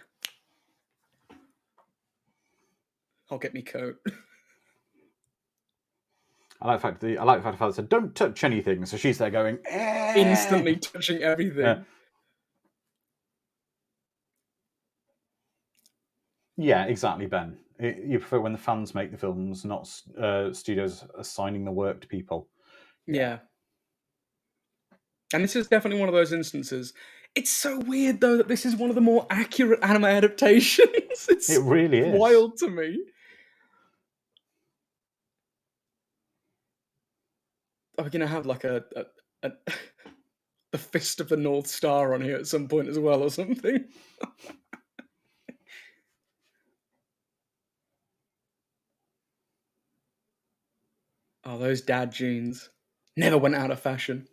I'll get me coat.
I like the fact the father said, "Don't touch anything." So she's there going,
instantly touching everything.
Yeah, exactly, Ben. You prefer when the fans make the films, not studios assigning the work to people.
Yeah. And this is definitely one of those instances. It's so weird, though, that this is one of the more accurate anime adaptations.
It really is
wild to me. Are we going to have like a the Fist of the North Star on here at some point as well, or something? Oh, those dad jeans never went out of fashion.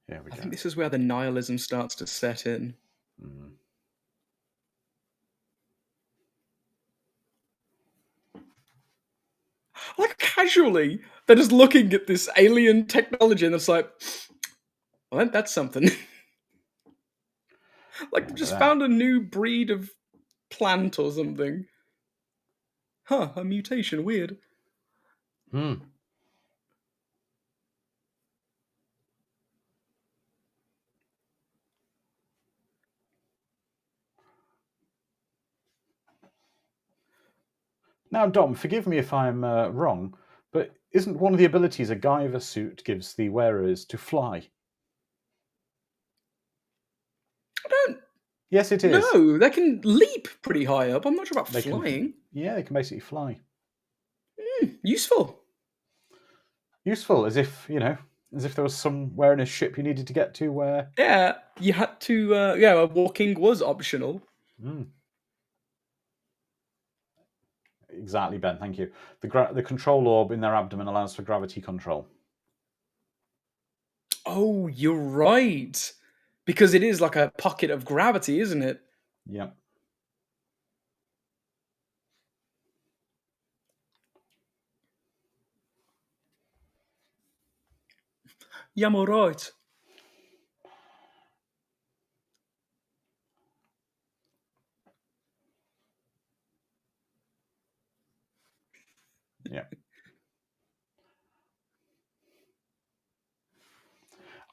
Here we
I
go.
think this is where the nihilism starts to set in.
Mm.
Like, casually, they're just looking at this alien technology and it's like, well, ain't that something? Like,
Yeah,
they
look at
just
that.
found a new breed of plant or something. Huh, a mutation, weird.
Hmm. Now, Dom, forgive me if I'm wrong, but isn't one of the abilities a Guyver suit gives the wearers to fly?
I don't
Yes, it is.
know. They can leap pretty high up. I'm not sure about
They can.
flying.
Yeah, they can basically fly.
Useful.
Useful, as if as if there was somewhere in a ship you needed to get to where.
Yeah, you had to. Yeah, walking was optional.
Mm, exactly, Ben. Thank you. The control orb in their abdomen allows for gravity control.
Oh, you're right. Because it is like a pocket of gravity, isn't it?
Yeah.
Yeah, I'm alright.
Yeah.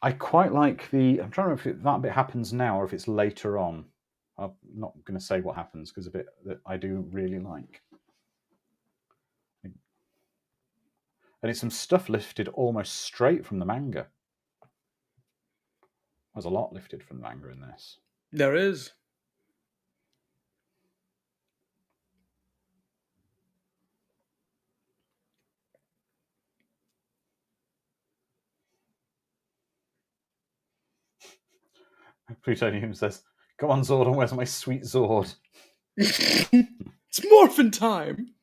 I quite like the. I'm trying to remember if that bit happens now or if it's later on. I'm not going to say what happens because a bit that I do really like. And it's some stuff lifted almost straight from the manga. There's a lot lifted from the manga in this.
There is.
Plutonium says, "Come on, Zordon, where's my sweet Zord?"
It's morphin' time.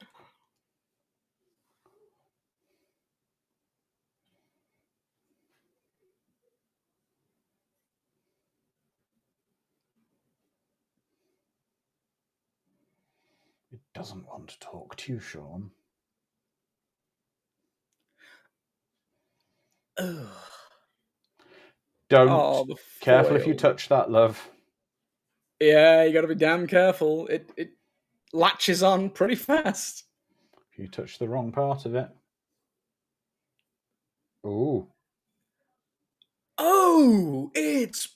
It doesn't want to talk to you, Sean.
Ugh.
Don't.
Oh, the
Careful if you
foil.
touch that, love.
Yeah, you gotta be damn careful. It latches on pretty fast.
If you touch the wrong part of it. Ooh.
Oh, it's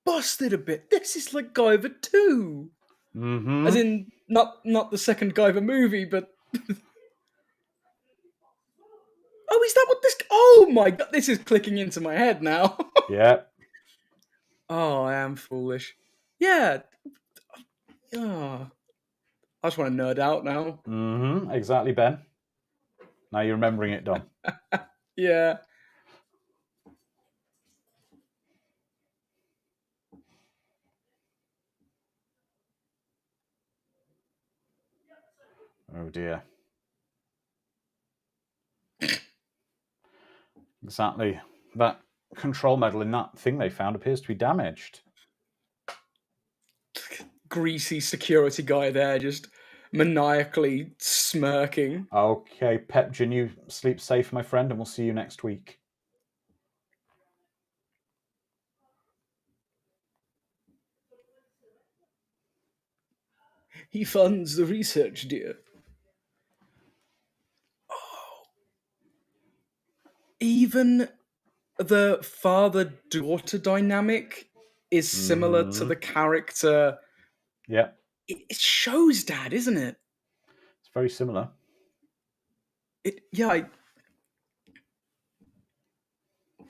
busted a bit. This is like Guyver 2. As
Mm-hmm.
in, not the second Guyver movie, but... Oh, is that what this... Oh my god, this is clicking into my head now.
Yeah.
Oh, I am foolish. Yeah. Oh, I just want to nerd out now.
Mm-hmm. Exactly, Ben. Now you're remembering it, Dom.
Yeah.
Oh dear. Exactly. That control medal in that thing they found appears to be damaged.
Greasy security guy there just maniacally smirking.
Okay, Pepjin, you sleep safe, my friend, and we'll see you next week.
He funds the research, dear. Oh. Even the father-daughter dynamic is similar to the character.
Yeah.
It shows dad, isn't it?
It's very similar.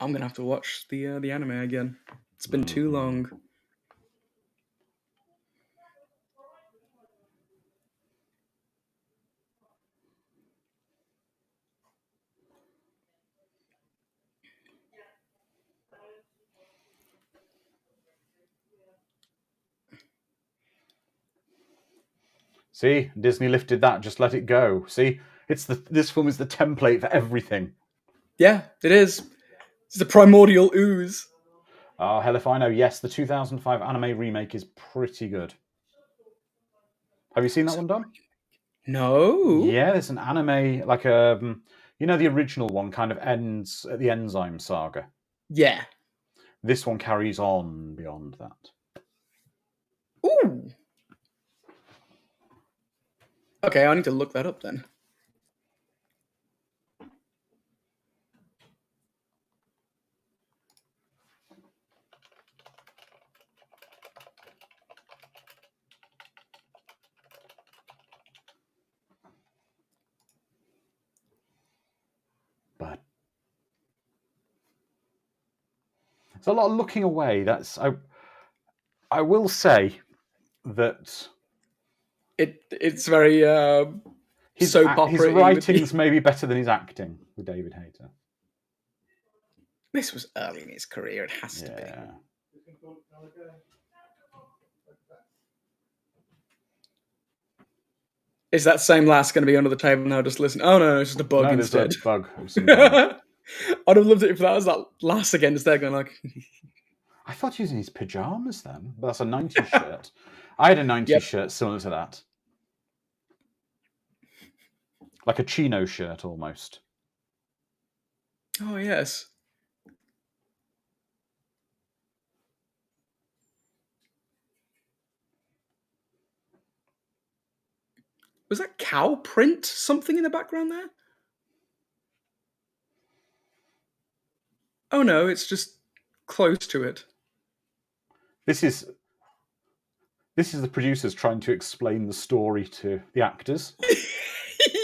I'm gonna have to watch the anime again. It's been too long.
See, Disney lifted that. Just let it go. See, this film is the template for everything.
Yeah, it is. It's the primordial ooze.
Oh, hell if I know. Yes, the 2005 anime remake is pretty good. Have you seen that one, Dom?
No.
Yeah, there's an anime, like the original one kind of ends at the Enzyme Saga.
Yeah.
This one carries on beyond that.
Ooh. Okay, I need to look that up then.
But there's a lot of looking away. I will say that
It's very
his
soap
his
opera-y with
writing's maybe better than his acting with David Hayter.
This was early in his career. It has to be.
Yeah.
Is that same lass going to be under the table now? Just listen. Oh no, it's just a bug
No, there's
instead.
a bug of some kind.
I'd have loved it if that was that lass again instead, going like.
I thought he was in his pajamas then, but that's a 90s shirt. I had a 90s
Yep.
shirt similar to that. Like a chino shirt almost.
Oh yes. Was that cow print something in the background there? Oh no, it's just close to it.
This is the producers trying to explain the story to the actors.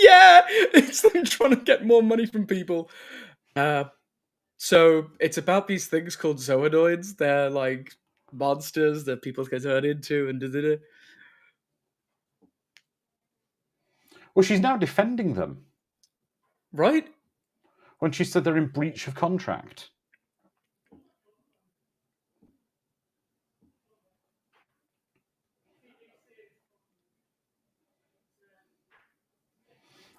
Yeah, it's them trying to get more money from people. So it's about these things called zooidoids. They're like monsters that people get turned into, and
Well, she's now defending them
right?
when she said they're in breach of contract.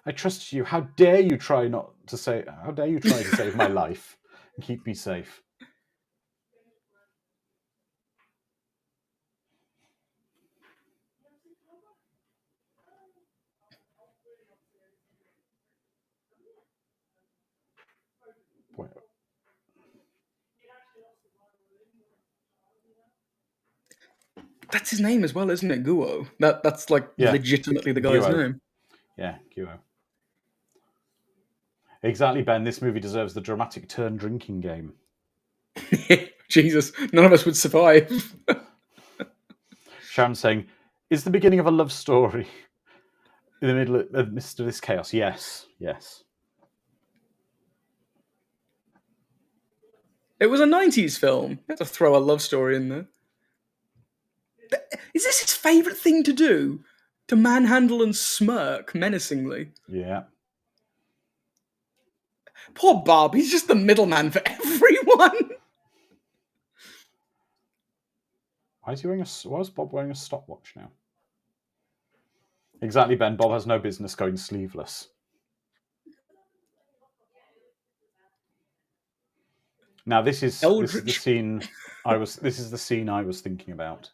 I trust you. How dare you try to save my life and keep me safe? Wait.
That's his name as well, isn't it? Guo. That's like
Yeah.
legitimately the guy's
Guo.
name.
Yeah, Guo. Exactly, Ben. This movie deserves the dramatic turn drinking game.
Jesus, none of us would survive.
Sharon saying, "Is the beginning of a love story in the middle of the midst of this chaos?" Yes, yes.
It was a 90s film. You had to throw a love story in there. Is this his favourite thing to do? To manhandle and smirk menacingly?
Yeah.
Poor Bob, he's just the middleman for everyone.
Why is Bob wearing a stopwatch now? Exactly, Ben. Bob has no business going sleeveless. Now this is the scene this is the scene I was thinking about.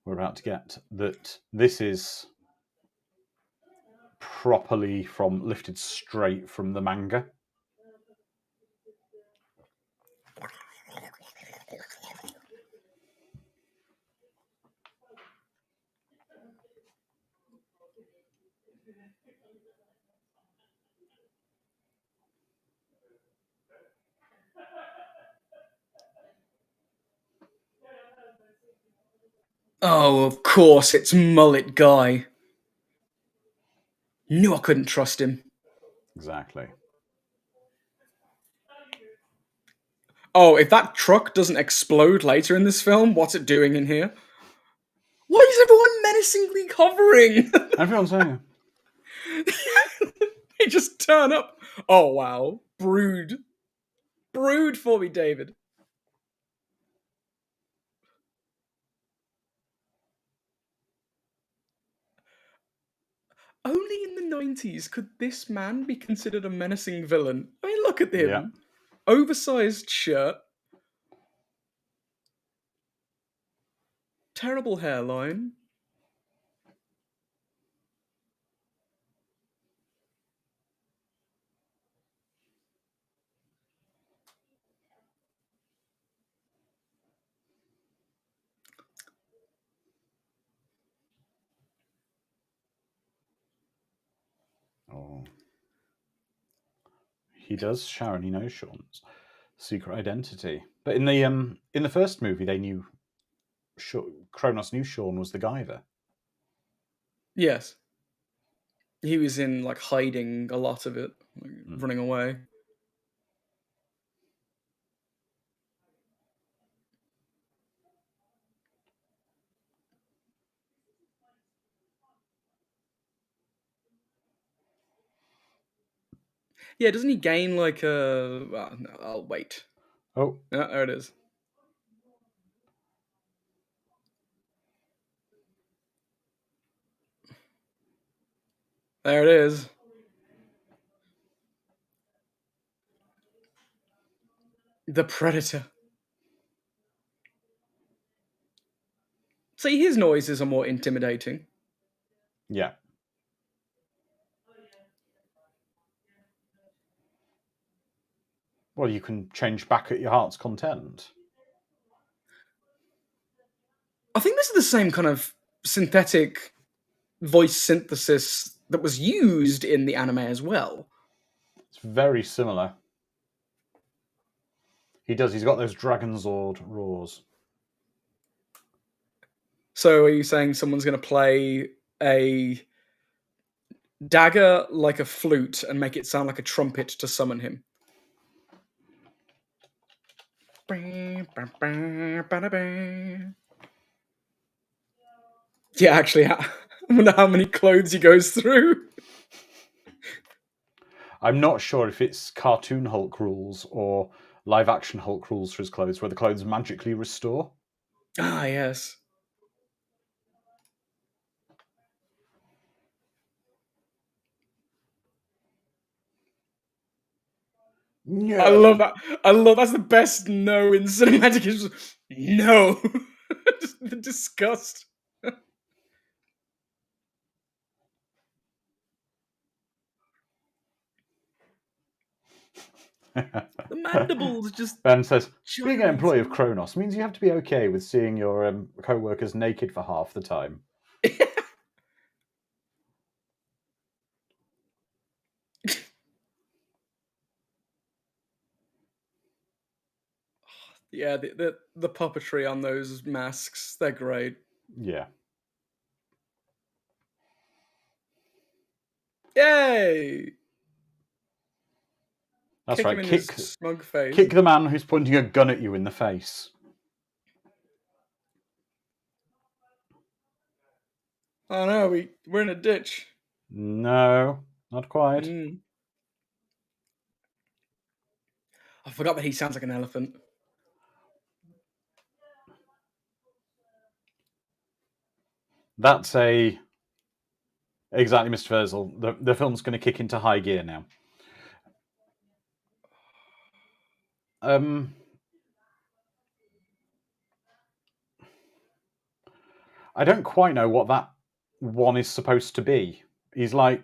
We're about to get that. This is properly lifted straight from the manga.
Oh, of course, it's Mullet Guy. Knew I couldn't trust him.
Exactly.
Oh, if that truck doesn't explode later in this film, what's it doing in here? Why is everyone menacingly hovering?
Everyone's saying
They just turn up. Oh, wow. Brood. Brood for me, David. Only in the 90s could this man be considered a menacing villain. I mean, look at him.
yeah.
Oversized shirt. terrible hairline.
Oh. He does, Sharon. He knows Sean's secret identity. But in the first movie, they knew Kronos knew Sean was the Guyver.
Yes. He was in like hiding a lot of it, like, running away. Yeah, doesn't he gain like a? Well, no, I'll wait.
Oh,
Yeah, there it is. There it is. The Predator. See, his noises are more intimidating.
yeah. Well, you can change back at your heart's content.
I think this is the same kind of synthetic voice synthesis that was used in the anime as well.
It's very similar. He does. He's got those Dragonzord roars.
So, are you saying someone's going to play a dagger like a flute and make it sound like a trumpet to summon him? Yeah, actually, I wonder how many clothes he goes through.
I'm not sure if it's cartoon Hulk rules or live action Hulk rules for his clothes, where the clothes magically restore.
Ah, yes. I love that. I love that's the best no in cinematic. Is no, just the disgust. The mandibles just
Ben says, being an employee of
gyrating.
Kronos means you have to be okay with seeing your co-workers naked for half the time.
Yeah, the puppetry on those masks, they're great.
Yeah.
Yay!
That's
Kick him
right.
in his smug face.
Kick the man who's pointing a gun at you in the face.
Oh no, we're in a ditch.
No, not quite.
I forgot that he sounds like an elephant.
That's exactly, Mr. Versal. The film's going to kick into high gear now. I don't quite know what that one is supposed to be. He's like,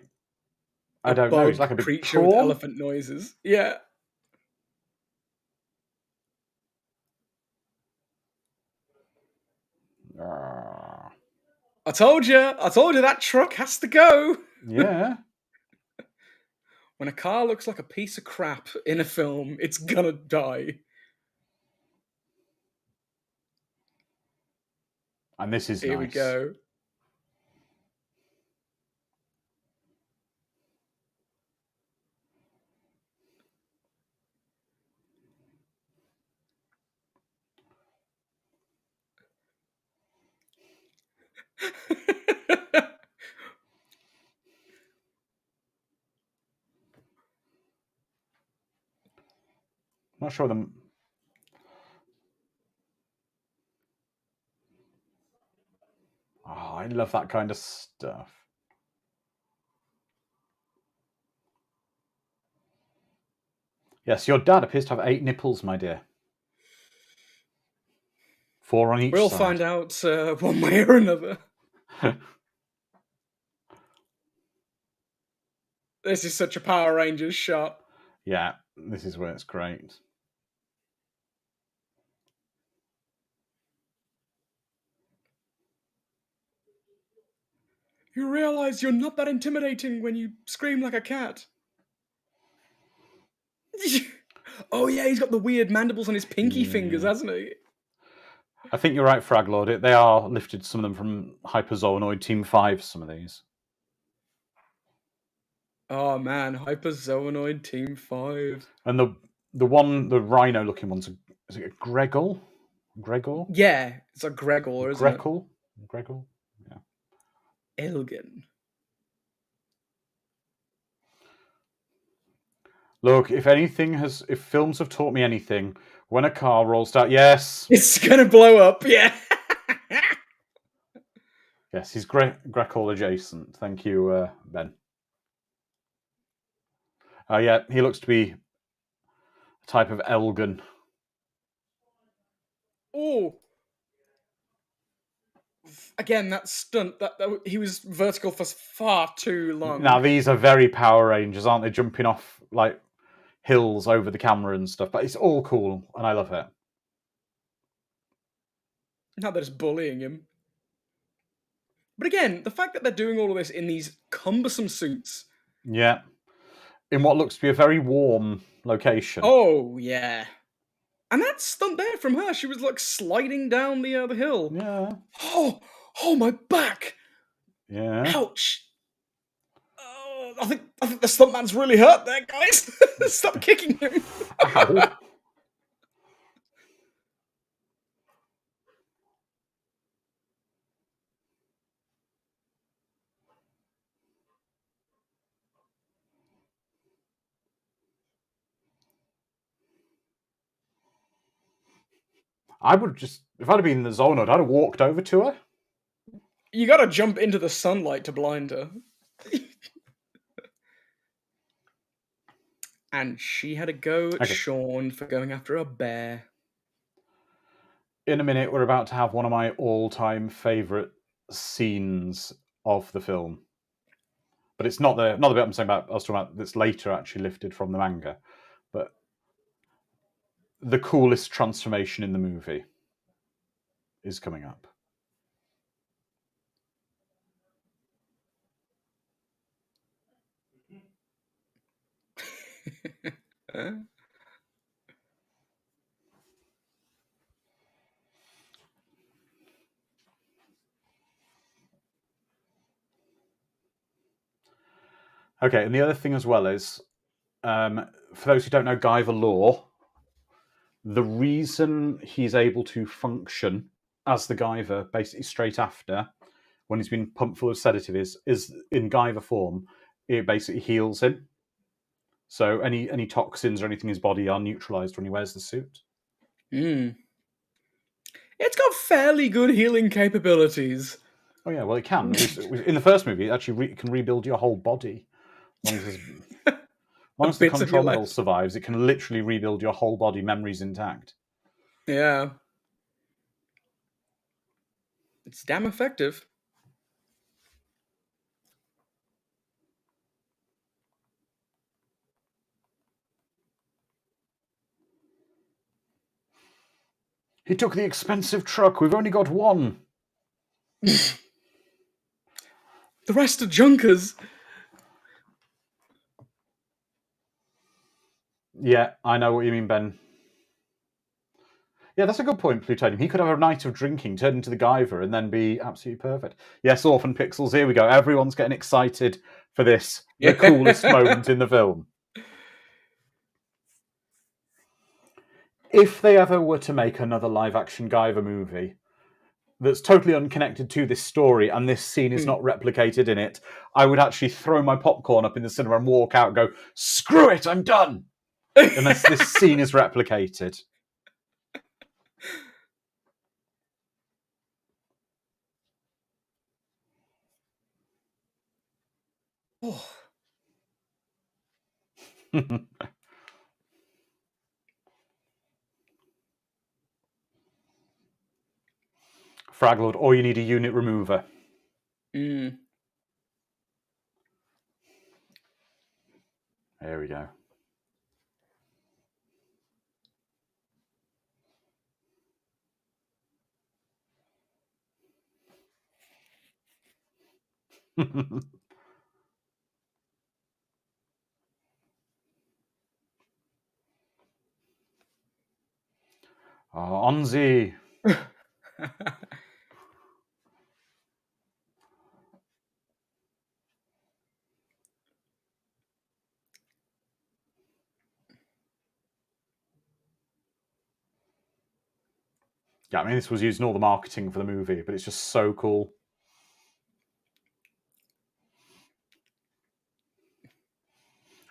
I don't know. He's like a big
creature with
prawn.
elephant noises. Yeah. I told you that truck has to go.
Yeah.
When a car looks like a piece of crap in a film, it's gonna die.
And this is
Here
nice.
we go.
Not sure them. Oh, I love that kind of stuff. Yes, your dad appears to have 8 nipples, my dear. 4 on each
We'll
side.
find out one way or another. This is such a Power Rangers shot.
Yeah, this is where it's great.
You realize you're not that intimidating when you scream like a cat. Oh yeah, he's got the weird mandibles on his pinky fingers, hasn't he?
I think you're right, Fraglord. They are lifted, some of them, from Hyperzoonoid Team 5, some of these.
Oh man, Hyperzoonoid Team 5.
And the rhino-looking one's, is it a Gregor? Gregor?
Yeah, it's a Gregor, isn't it?
Grekel? Gregor? Yeah.
Elgin.
Look, if films have taught me anything, when a car rolls down, yes,
It's gonna blow up, yeah.
yes, he's Grekel adjacent. Thank you, Ben. Yeah, he looks to be a type of Elgin.
Oh. Again, that stunt, that he was vertical for far too long.
Now, these are very Power Rangers, aren't they? Jumping off, like, hills over the camera and stuff. But it's all cool, and I love it.
Not that it's bullying him. But again, the fact that they're doing all of this in these cumbersome suits.
Yeah. In what looks to be a very warm location.
Oh, yeah. And that stunt there from her, she was like sliding down the hill.
Yeah.
Oh, my back.
Yeah.
Ouch. Oh, I think the stuntman's really hurt there, guys. Stop kicking him.
Ow. I would just, if I'd have been in the zone, I'd have walked over to her.
You gotta jump into the sunlight to blind her. And she had a go at Sean for going after a bear.
In a minute, we're about to have one of my all-time favourite scenes of the film. But it's not the bit I'm saying about, I was talking about that's later actually lifted from the manga. But the coolest transformation in the movie is coming up. Okay, and the other thing as well is, for those who don't know Guyver lore, the reason he's able to function as the Guyver basically straight after, when he's been pumped full of sedative, is in Guyver form, it basically heals him. So any toxins or anything in his body are neutralized when he wears the suit.
It's got fairly good healing capabilities.
Oh yeah, well it can. In the first movie, it actually can rebuild your whole body. As long as the control medal survives, it can literally rebuild your whole body, memories intact.
Yeah. It's damn effective.
He took the expensive truck. We've only got one.
The rest are junkers.
Yeah, I know what you mean, Ben. Yeah, that's a good point, Plutonium. He could have a night of drinking, turn into the Guyver, and then be absolutely perfect. Yes, Orphan Pixels, here we go. Everyone's getting excited for this. The coolest moment in the film. If they ever were to make another live-action Guyver movie that's totally unconnected to this story and this scene is not replicated in it, I would actually throw my popcorn up in the cinema and walk out and go, screw it, I'm done! Unless this scene is replicated.
Oh.
Fraglord, or you need a unit remover.
Mm.
There we go. Onzi. Yeah, I mean, this was used in all the marketing for the movie, but it's just so cool.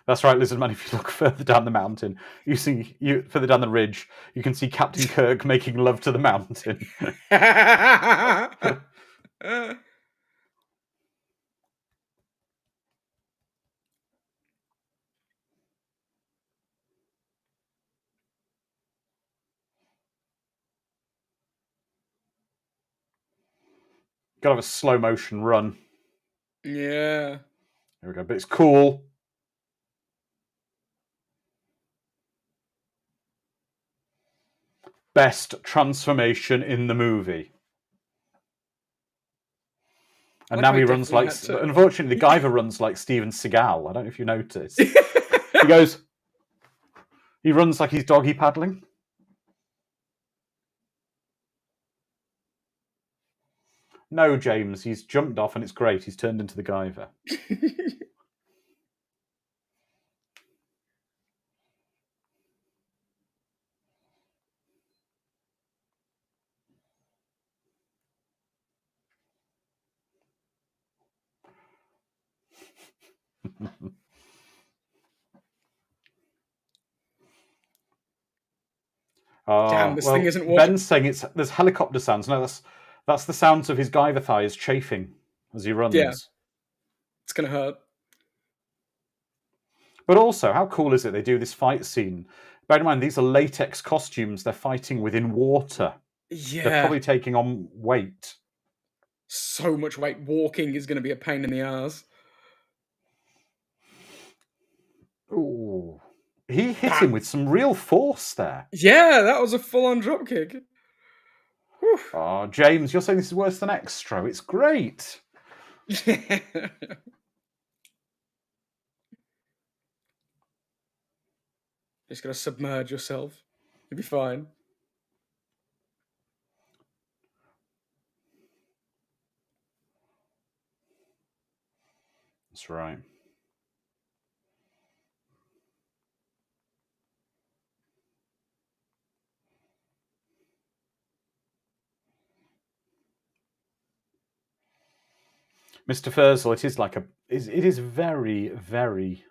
That's right, Lizardman. If you look further down the mountain, further down the ridge, you can see Captain Kirk making love to the mountain. Gotta have a slow motion run.
Yeah.
There we go. But it's cool. Best transformation in the movie. And now he runs like. Unfortunately, the Guyver runs like Steven Seagal. I don't know if you noticed. He runs like he's doggy paddling. No, James, he's jumped off and it's great. He's turned into the Guyver.
Damn, this thing isn't
Ben's saying there's helicopter sounds. No, that's the sounds of his Guyver thighs chafing as he runs.
Yeah. It's going to hurt.
But also, how cool is it they do this fight scene? Bear in mind, these are latex costumes. They're fighting within water.
Yeah.
They're probably taking on weight.
So much weight. Walking is going to be a pain in the ass.
Ooh. He hit him with some real force there.
Yeah, that was a full-on dropkick.
Oh, James, you're saying this is worse than Extra. It's great.
Just gotta submerge yourself. You'll be fine.
That's right. Mr. Furzel, it is very, very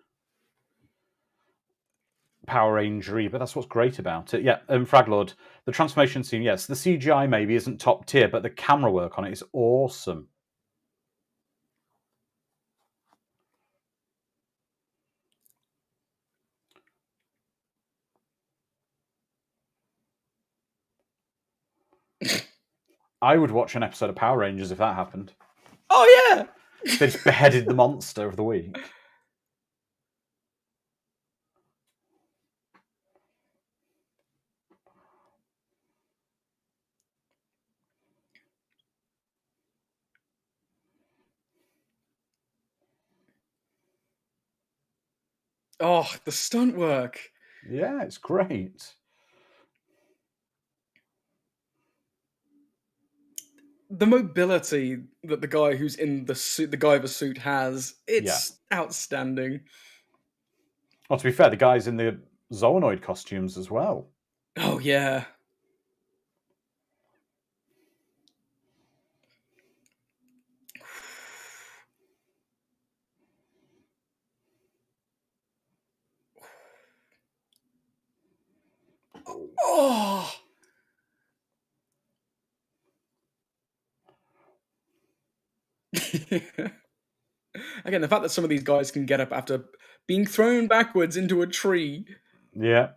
Power Rangery, but that's what's great about it. Yeah, Fraglord, the transformation scene, yes, the CGI maybe isn't top tier, but the camera work on it is awesome. I would watch an episode of Power Rangers if that happened.
Oh, yeah!
They just beheaded the monster of the week.
Oh, the stunt work.
Yeah, it's great.
The mobility that the guy who's in the suit, the Guyver suit has, it's outstanding.
Well, to be fair, the guys in the Zoonoid costumes as well.
Oh, yeah. Oh! Again, the fact that some of these guys can get up after being thrown backwards into a tree.
Yeah.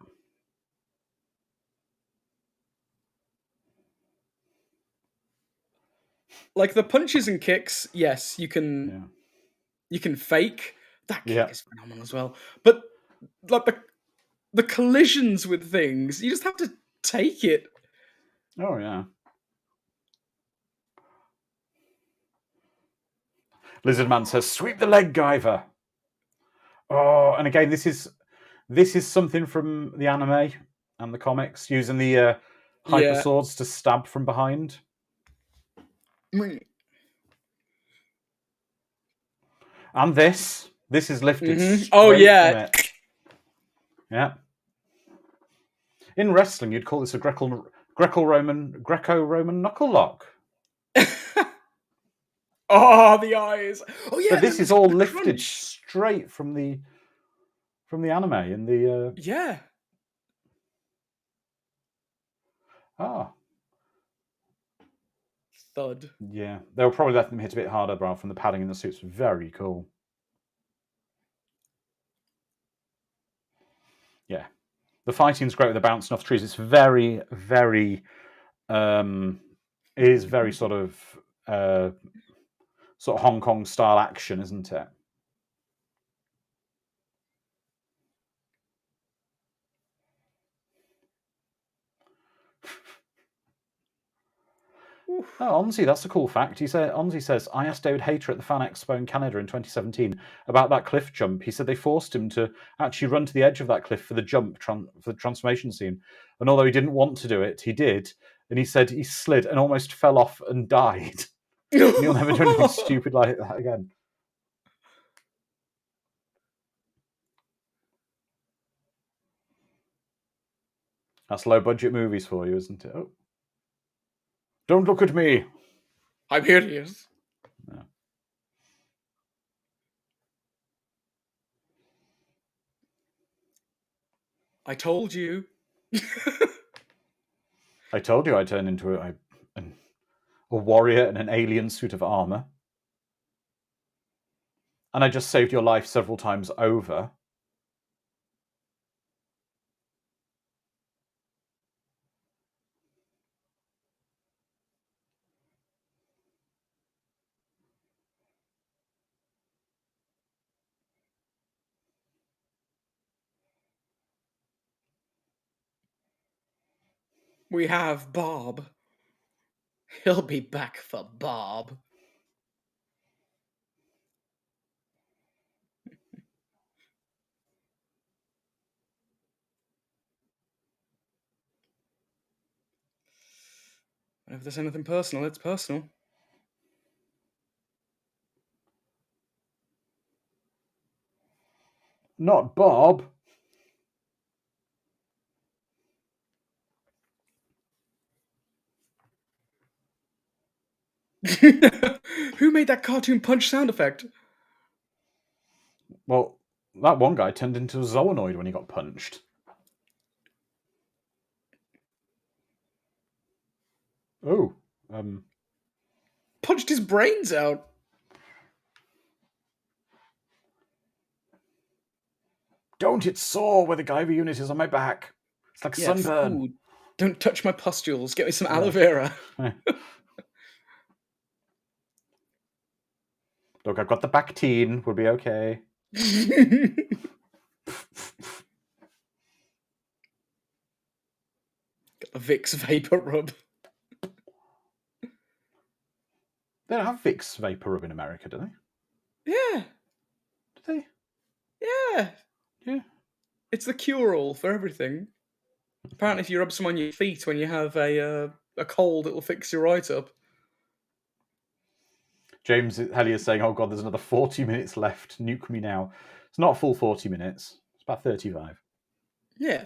Like the punches and kicks, yes, you
Yeah.
can fake. That kick
Yeah.
is phenomenal as well. But like the collisions with things, you just have to take it.
Oh yeah. Lizard Man says, "Sweep the leg, Guyver." Oh, and again, this is something from the anime and the comics, using the hyper
Yeah.
swords to stab from behind. And this is lifted
Oh
straight from
yeah.
it. Yeah. In wrestling, you'd call this a Greco-Roman knuckle lock.
Oh, the eyes. Oh yeah,
But this is
there's
all
the
lifted
crunch.
straight from the anime in the
Yeah. Thud.
yeah. They'll probably let them hit a bit harder, bro, from the padding in the suits. Very cool. Yeah. The fighting's great with the bouncing off trees. It's very, very it is very sort of Hong Kong style action, isn't it? Oh, Onzi, that's a cool fact. Onzi says, I asked David Hayter at the Fan Expo in Canada in 2017 about that cliff jump. He said they forced him to actually run to the edge of that cliff for the jump, for the transformation scene. And although he didn't want to do it, he did. And he said he slid and almost fell off and died. And he'll never do anything stupid like that again. That's low budget movies for you, isn't it? Oh. Don't look at me.
I'm hideous.
No.
I told you.
I told you I turned into a warrior in an alien suit of armor. And I just saved your life several times over.
We have Bob. He'll be back for Bob. If there's anything personal, it's personal.
Not Bob.
Who made that cartoon punch sound effect?
Well, that one guy turned into a zoonoid when he got punched. Oh.
Punched his brains out.
Don't, it's sore where the Guyver unit is on my back. It's like sunburn.
Ooh, don't touch my pustules. Get me some aloe vera.
Look, I've got the Bactine. We'll be okay.
Got the Vicks vapor rub.
They don't have Vicks Vapor Rub in America, do they?
Yeah.
Do they?
Yeah.
Yeah.
It's the cure-all for everything. Apparently, if you rub some on your feet when you have a cold, it'll fix you right up.
James Hellier is saying, oh god, there's another 40 minutes left. Nuke me now. It's not a full 40 minutes. It's about 35.
Yeah.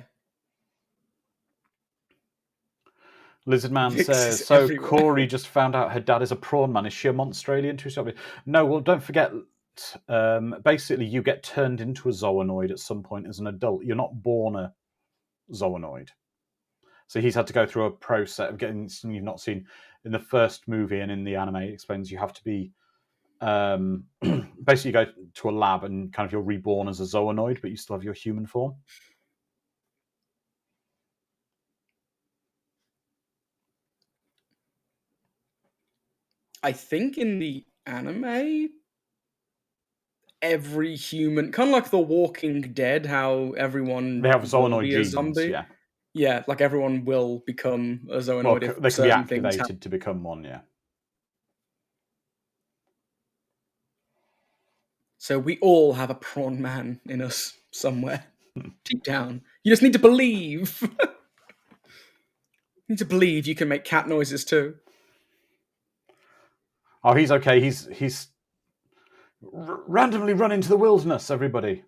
Lizard Man
Vicks
says,
is
so
everywhere.
Corey just found out her dad is a prawn man. Is she a Monstralian too? No, well, don't forget, basically you get turned into a zoonoid at some point as an adult. You're not born a zoonoid. So he's had to go through a process of getting something you've not seen in the first movie, and in the anime it explains you have to be basically go to a lab and kind of you're reborn as a zoonoid, but you still have your human form.
I think in the anime, every human, kind of like The Walking Dead, how everyone
They have
will
zoonoid
be a
genes,
zombie.
yeah.
Yeah, like everyone will become a
Well,
zoonoid if
they can be
certain things happen.
activated to become one, yeah.
So we all have a prawn man in us somewhere, deep down. You just need to believe. You need to believe you can make cat noises too.
Oh, he's okay. He's randomly run into the wilderness, everybody.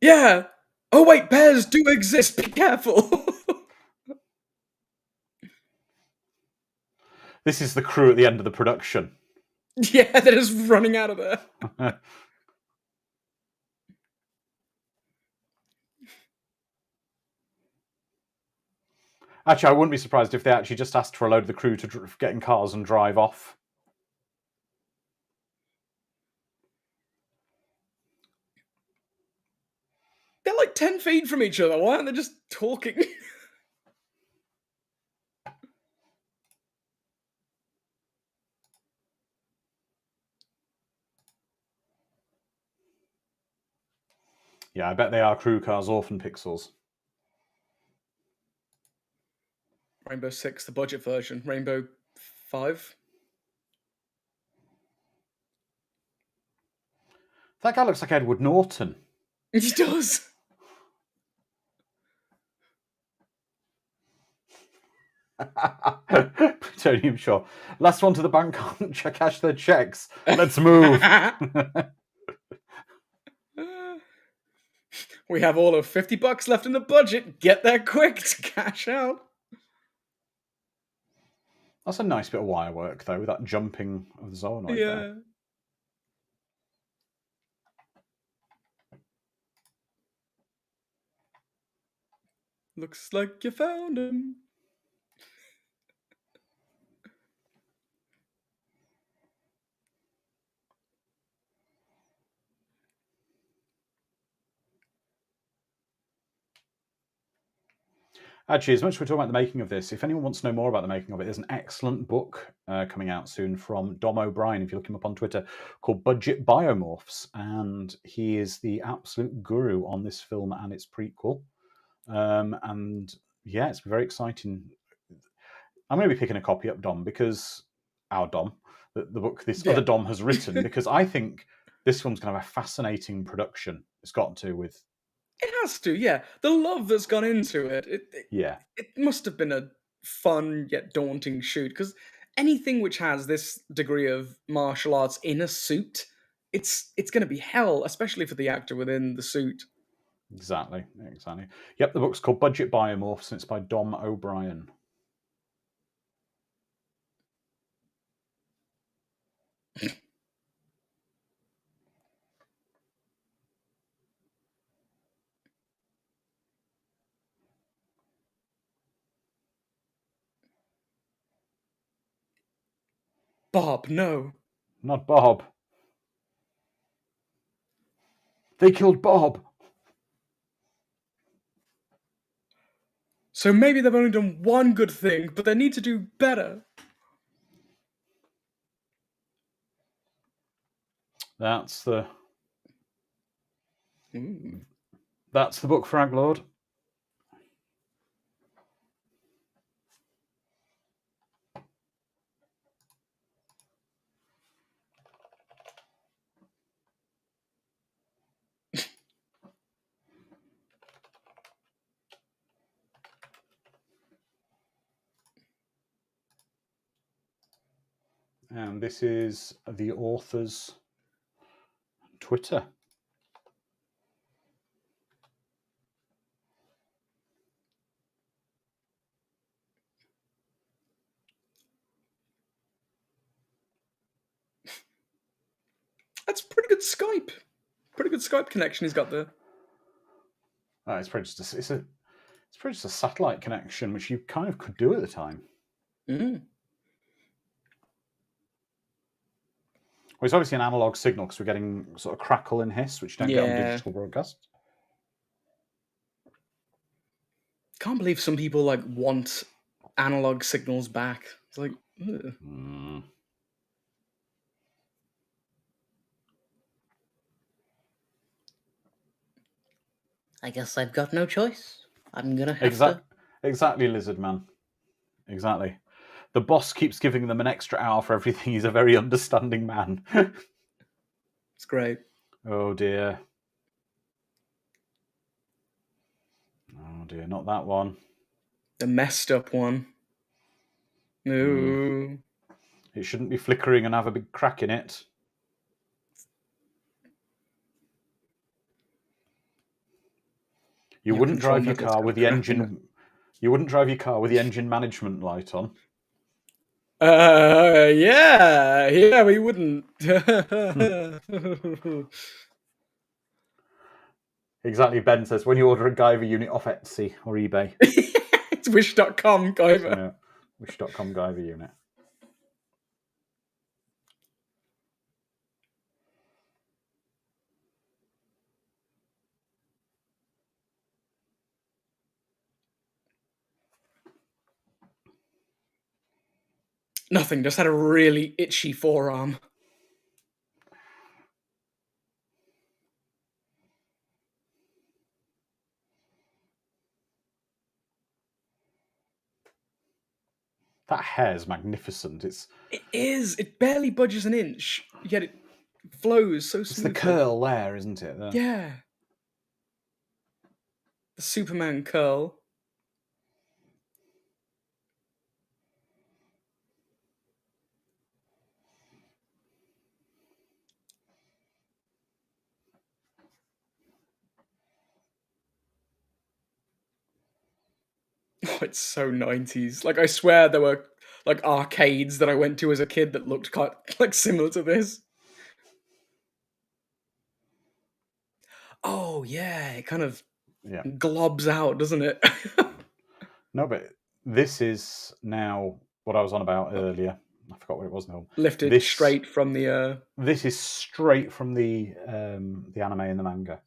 Yeah. Oh wait, bears do exist. Be careful.
This is the crew at the end of the production.
Yeah, they're just running out of there.
Actually, I wouldn't be surprised if they actually just asked for a load of the crew to get in cars and drive off.
They're like 10 feet from each other. Why aren't they just talking?
Yeah, I bet they are crew cars, orphan pixels.
Rainbow 6, the budget version. Rainbow 5.
That guy looks like Edward Norton.
He does.
Plutonium, sure. Last one to the bank, cash their checks. Let's move.
We have all of $50 left in the budget. Get there quick to cash out.
That's a nice bit of wire work, though, with that jumping of the zoonoid there.
Yeah. Looks like you found him.
Actually, as much as we're talking about the making of this, if anyone wants to know more about the making of it, there's an excellent book coming out soon from Dom O'Brien, if you look him up on Twitter, called Budget Biomorphs. And he is the absolute guru on this film and its prequel. And yeah, it's very exciting. I'm going to be picking a copy up, Dom, because our Dom, the book this other Dom has written, because I think this film's going to have a fascinating production. It's got to with.
It has to, yeah. The love that's gone into it.
Yeah.
It must have been a fun yet daunting shoot, because anything which has this degree of martial arts in a suit, it's going to be hell, especially for the actor within the suit.
Exactly. Yep, the book's called Budget Biomorphs, and it's by Dom O'Brien.
Bob, no.
Not Bob. They killed Bob.
So maybe they've only done one good thing, but they need to do better.
That's the
Ooh.
That's the book, Fraglord. And this is the author's Twitter.
That's pretty good Skype. Pretty good Skype connection he's got there.
It's pretty just a satellite connection, which you kind of could do at the time.
Mm.
Well, it's obviously an analog signal because we're getting sort of crackle and hiss, which you don't get on digital broadcast.
Can't believe some people like want analog signals back. It's like, ugh.
I guess I've got no choice. I'm gonna have to.
Exactly, Lizard Man. Exactly. The boss keeps giving them an extra hour for everything. He's a very understanding man.
It's great.
Oh dear. Oh dear, not that one.
The messed up one. No.
It shouldn't be flickering and have a big crack in it. You wouldn't drive your car with the engine. You wouldn't drive your car with the engine management light on.
Yeah, we wouldn't.
Exactly, Ben says, when you order a Guyver unit off Etsy or eBay.
It's wish.com, Guyver.
Yeah, wish.com Guyver unit.
Nothing, just had a really itchy forearm.
That hair's magnificent.
It is. It barely budges an inch, yet it flows so smoothly.
It's the curl there, isn't it?
Yeah. The Superman curl. Oh, it's so 90s. Like, I swear there were like arcades that I went to as a kid that looked quite like similar to this. Oh yeah, it kind of globs out, doesn't it?
No, but this is now what I was on about earlier. I forgot what it was now.
Lifted straight from the.
This is straight from the anime and the manga.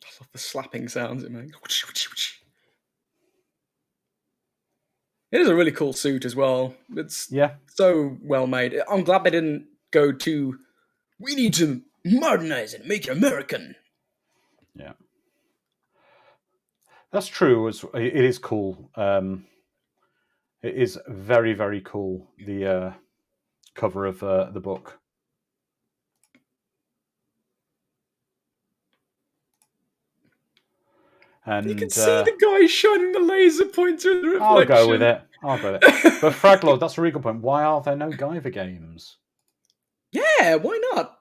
I love the slapping sounds it makes. It is a really cool suit as well. It's so well made. I'm glad they didn't go to, we need to modernize it, make it American.
Yeah. That's true. It is cool. It is very, very cool, the cover of the book. And
you can see the guy shining the laser pointer in the reflection.
I'll go with it. But Fraglord, that's a really good point. Why are there no Guyver games?
Yeah, why not?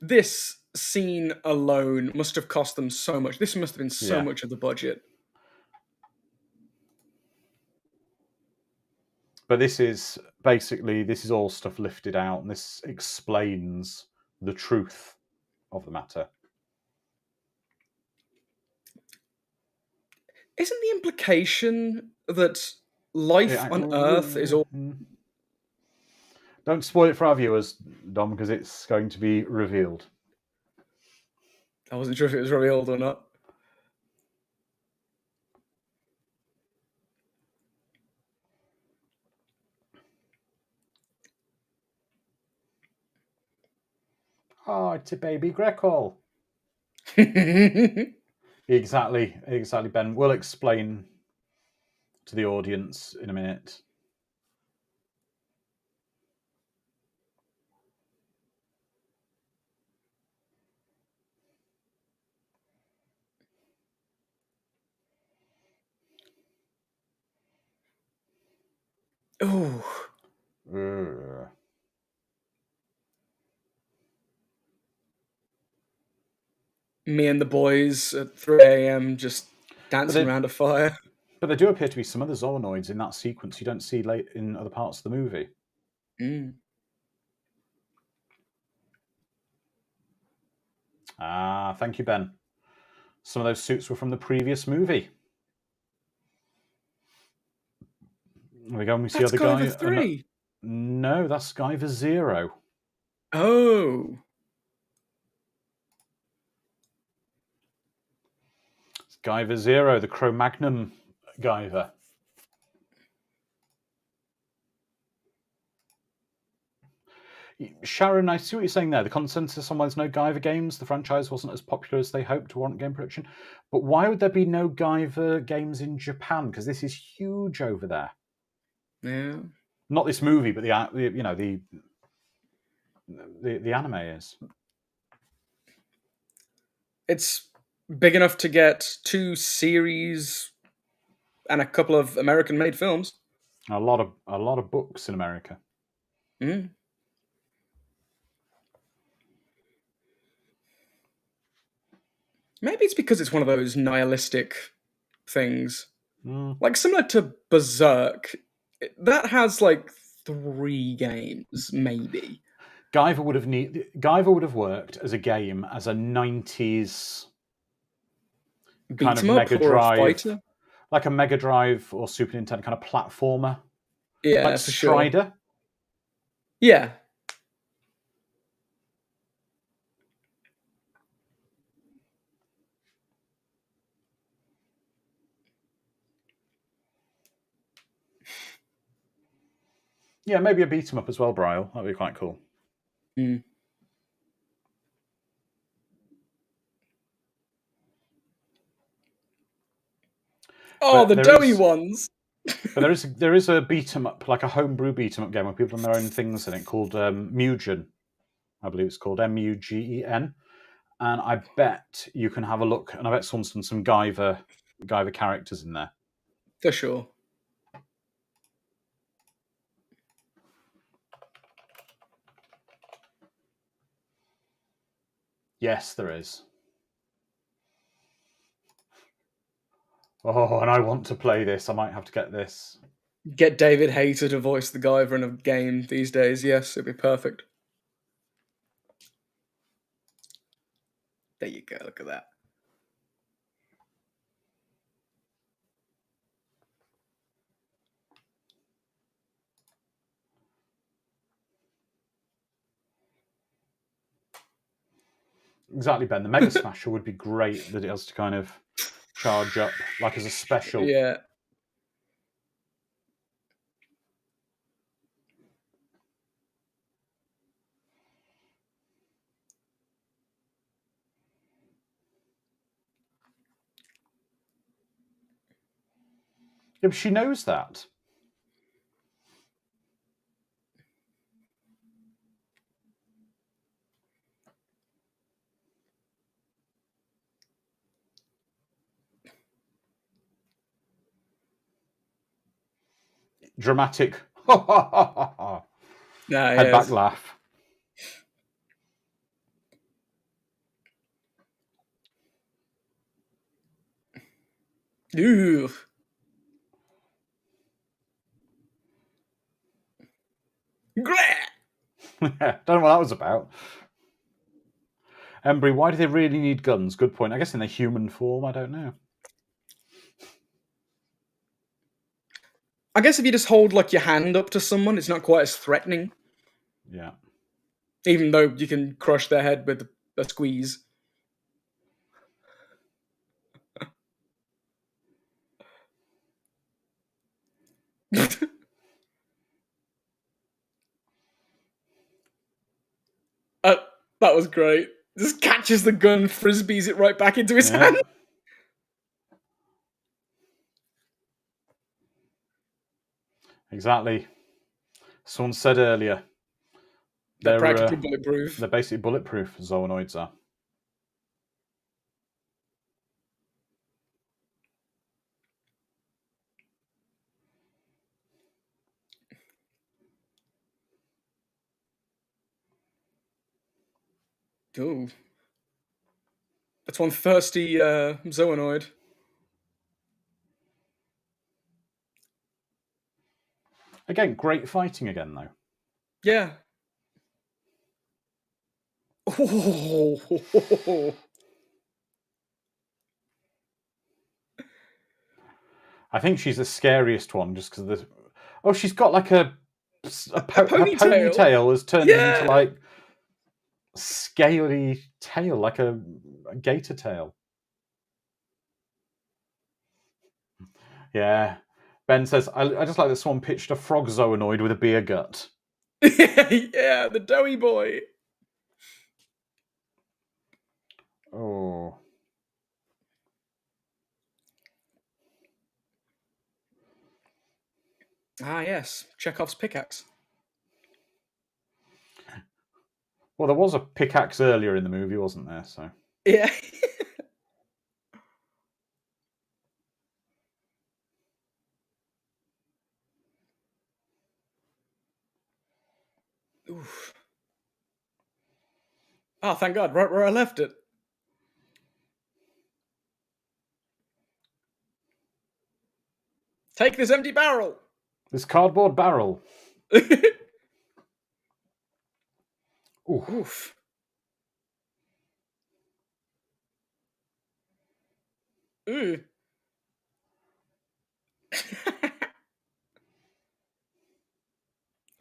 This scene alone must have cost them so much. This must have been so much of the budget.
But this is all stuff lifted out, and this explains the truth of the matter.
Isn't the implication that life on Earth is all...
Don't spoil it for our viewers, Dom, because it's going to be revealed.
I wasn't sure if it was revealed or not.
Oh, it's a baby Greckle. Exactly, Ben. We'll explain to the audience in a minute.
Oh. Me and the boys at 3 a.m. just dancing around a fire.
But there do appear to be some other Zoonoids in that sequence you don't see late in other parts of the movie. Ah, thank you, Ben. Some of those suits were from the previous movie. There we go. We see other
Guyver 3.
No, that's Guyver 0.
Oh.
It's Guyver Zero, the Cro-Magnon Guyver. Sharon, I see what you're saying there. The consensus on why there's no Guyver games, the franchise wasn't as popular as they hoped to warrant game production. But why would there be no Guyver games in Japan? Because this is huge over there.
Yeah.
Not this movie, but the anime is.
It's big enough to get 2 series and a couple of American-made films.
A lot of books in America.
Mm. Maybe it's because it's one of those nihilistic things. Like similar to Berserk. That has like 3 games, maybe.
Guyver would have worked as a game as a 90s kind of Mega Drive, like a Mega Drive or Super Nintendo kind of platformer.
Yeah,
like
for
Strider.
Sure. Yeah.
Yeah, maybe a beat 'em up as well, Bryle. That'd be quite cool.
Mm. Oh, the doughy ones.
But there is a beat 'em up, like a homebrew beat 'em up game where people have their own things in it called Mugen. I believe it's called Mugen. And I bet you can have a look, and I bet someone's done some Guyver characters in there.
For sure.
Yes, there is. Oh, and I want to play this. I might have to get this.
Get David Hayter to voice the Guyver in a game these days. Yes, it'd be perfect. There you go. Look at that.
Exactly, Ben. The Mega Smasher would be great that it has to kind of charge up, like as a special.
Yeah.
Yeah, but she knows that. Dramatic. Head back laugh.
Ooh.
Don't know what that was about. Embry, why do they really need guns? Good point. I guess in their human form, I don't know.
I guess if you just hold like your hand up to someone, it's not quite as threatening.
Yeah.
Even though you can crush their head with a squeeze. That was great. Just catches the gun, frisbees it right back into his hand.
Exactly. Someone said earlier.
They're practically bulletproof.
They're basically bulletproof, Zoonoids are.
Ooh. That's one thirsty Zoonoid.
Again, great fighting again, though.
Yeah. Oh.
I think she's the scariest one just because of this. Oh, she's got like a
ponytail.
Her ponytail has turned into like scaly tail, like a gator tail. Yeah. Ben says, I just like that someone pitched a frog zoonoid with a beer gut.
Yeah, the doughy boy.
Oh.
Ah, yes. Chekhov's pickaxe.
Well, there was a pickaxe earlier in the movie, wasn't there? So
Yeah. Oof. Oh, thank God. Right where I left it. Take this empty barrel.
this cardboard barrel. Ooh.
Oof. Ooh.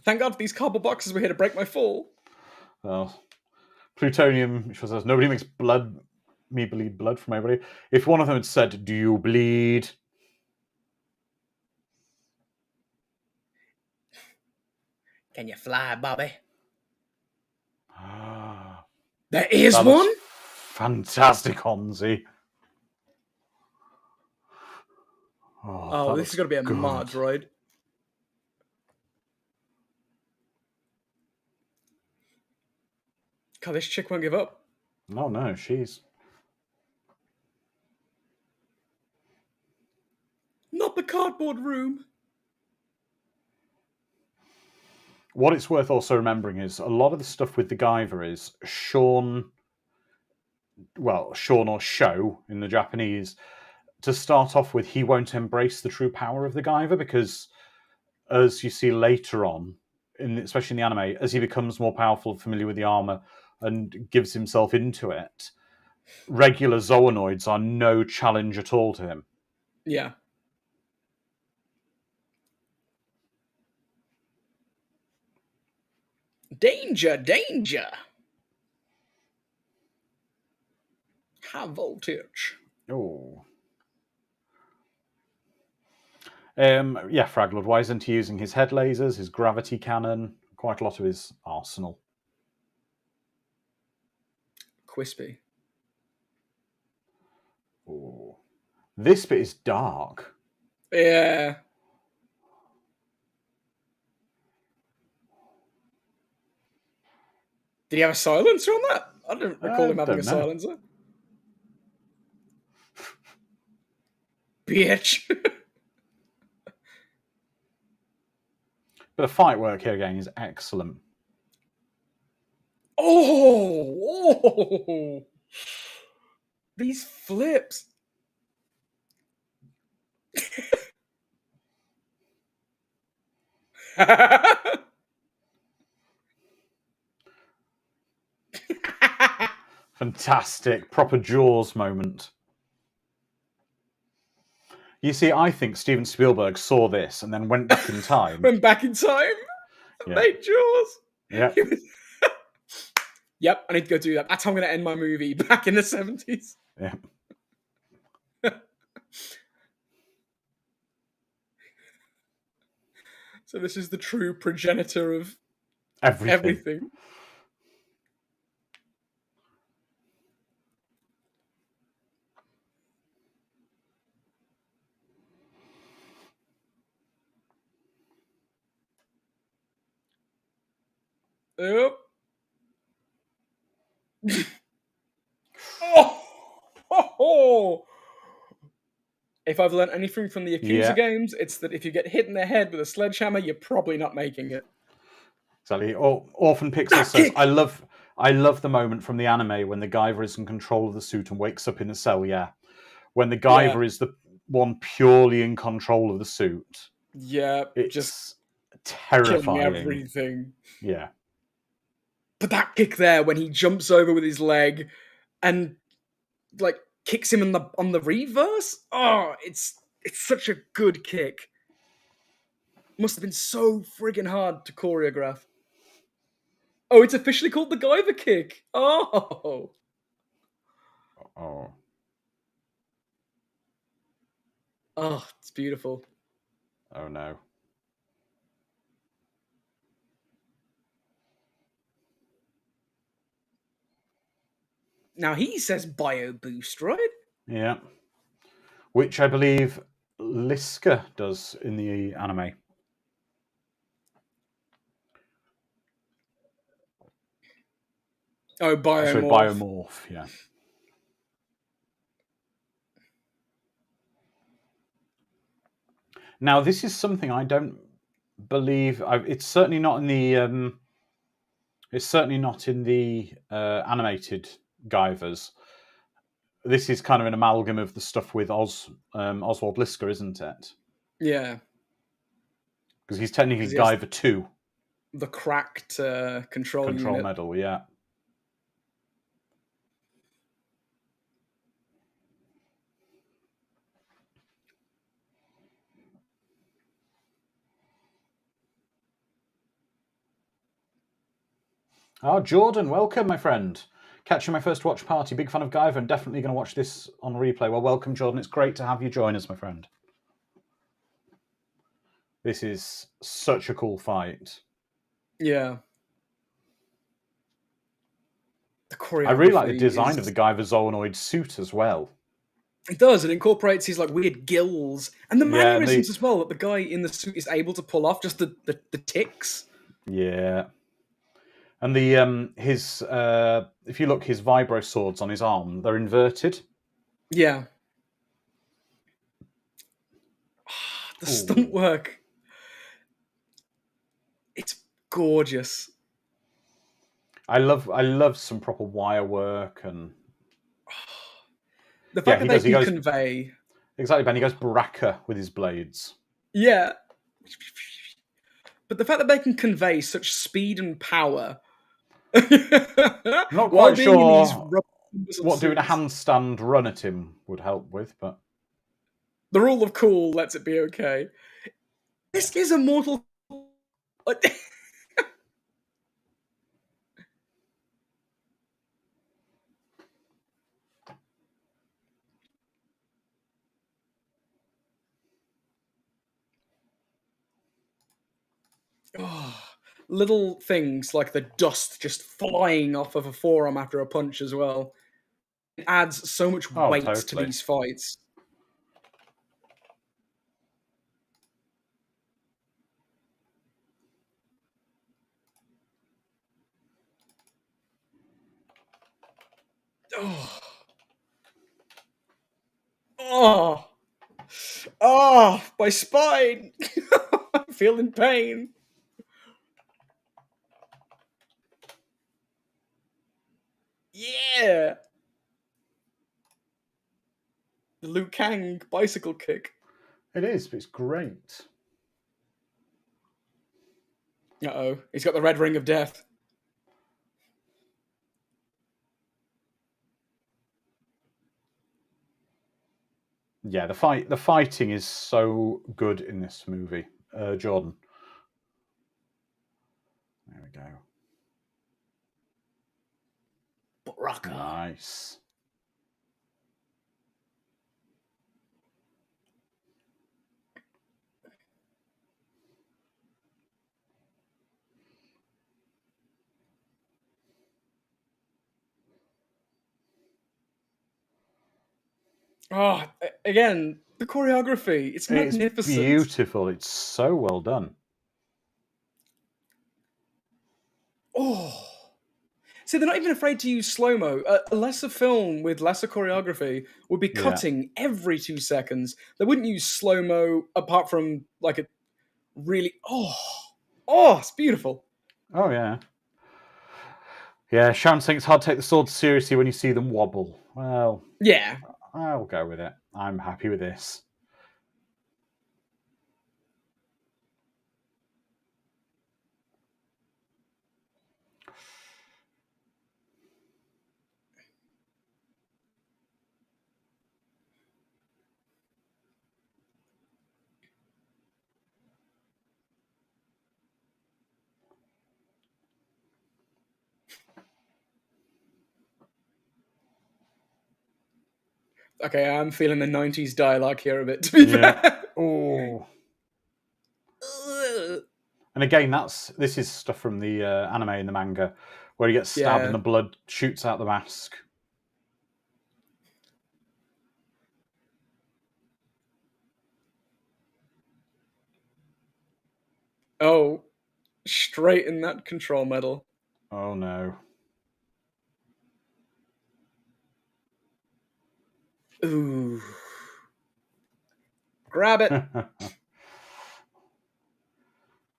Thank God these cardboard boxes were here to break my fall.
Well, plutonium says nobody makes me bleed blood from everybody. If one of them had said, "Do you bleed?"
Can you fly, Bobby?
There is
That
one?
looks fantastic, Honzi.
Oh, this has got to be a Mars droid. God, this chick won't give up.
No, she's...
Not the cardboard room.
What it's worth also remembering is a lot of the stuff with the Guyver is Sean or Sho in the Japanese. To start off with, he won't embrace the true power of the Guyver because, as you see later on, especially in the anime, as he becomes more powerful, familiar with the armor, and gives himself into it, regular zoonoids are no challenge at all to him.
Yeah. Danger, danger. High voltage.
Oh. Yeah, Fraglord, why isn't he using his head lasers, his gravity cannon, quite a lot of his arsenal?
Quispy.
Oh. This bit is dark.
Yeah. Did he have a silencer on that? I don't recall him having a silencer. Bitch.
But the fight work here again is excellent.
Oh! These flips.
Fantastic. Proper Jaws moment. You see, I think Steven Spielberg saw this and then went back in time.
Went back in time?
Yeah.
Made Jaws?
Yeah.
Yep, I need to go do that. That's how I'm going to end my movie, back in the 70s.
Yeah.
So this is the true progenitor of
Everything.
Yep. Oh! If I've learned anything from the Yakuza games, it's that if you get hit in the head with a sledgehammer, you're probably not making it.
Exactly. Orphan Pixel says, I love the moment from the anime when the Guyver is in control of the suit and wakes up in the cell, yeah. When the Guyver is the one purely in control of the suit.
Yeah,
it's
just
terrifying.
Killing everything.
Yeah.
But that kick there when he jumps over with his leg and like kicks him on the reverse. Oh, it's such a good kick. Must have been so friggin' hard to choreograph. Oh, it's officially called the Guyver kick. Oh.
Oh.
Oh, it's beautiful.
Oh no.
Now he says bio boost, right?
Yeah. Which I believe Liska does in the anime.
Oh, biomorph.
Sorry, biomorph, yeah. Now, this is something I don't believe. It's certainly not in the. It's certainly not in the animated Guyvers. This is kind of an amalgam of the stuff with Oswald Liska, isn't it?
Yeah.
Because he's technically
'Cause he has
Guyver 2
the cracked control unit.
medal, yeah. Oh, Jordan, welcome, my friend. Catching my first watch party. Big fan of Guyver and definitely going to watch this on replay. Well, welcome, Jordan. It's great to have you join us, my friend. This is such a cool fight.
Yeah. The choreography.
I really like the design of the Guyver Zoonoid suit as well.
It does. It incorporates these like weird gills and the mannerisms as well that the guy in the suit is able to pull off. Just the ticks.
Yeah. And the his if you look, his vibro swords on his arm, they're inverted.
Yeah. The stunt work. It's gorgeous.
I love some proper wire work and
the fact that they can convey.
Exactly, Ben. He goes baraka with his blades.
Yeah. But the fact that they can convey such speed and power.
I'm not quite sure what doing a
suits.
handstand run at him would help with, but
the rule of cool lets it be okay. This is a Mortal. Oh, little things like the dust just flying off of a forearm after a punch as well. It adds so much weight to these fights. Oh. Oh. Oh, my spine. I'm feeling pain. Yeah. The Liu Kang bicycle kick.
it is, but it's great.
Uh-oh. He's got the red ring of death.
Yeah, the fighting is so good in this movie. Jordan. There we go.
Baraka.
Nice.
Oh, again, the choreography. It's magnificent.
It's beautiful. It's so well done.
Oh. See, they're not even afraid to use slow-mo. A lesser film with lesser choreography would be cutting every 2 seconds. They wouldn't use slow-mo apart from like a really... Oh, it's beautiful.
Oh, yeah. Yeah, Sharon saying it's hard to take the swords seriously when you see them wobble. Well,
yeah.
I'll go with it. I'm happy with this.
Okay, I'm feeling the 90s dialogue here a bit, to be fair.
Oh. And again, this is stuff from the anime and the manga, where he gets stabbed and the blood shoots out the mask.
Oh, straight in that control medal.
Oh no.
Ooh. Grab it.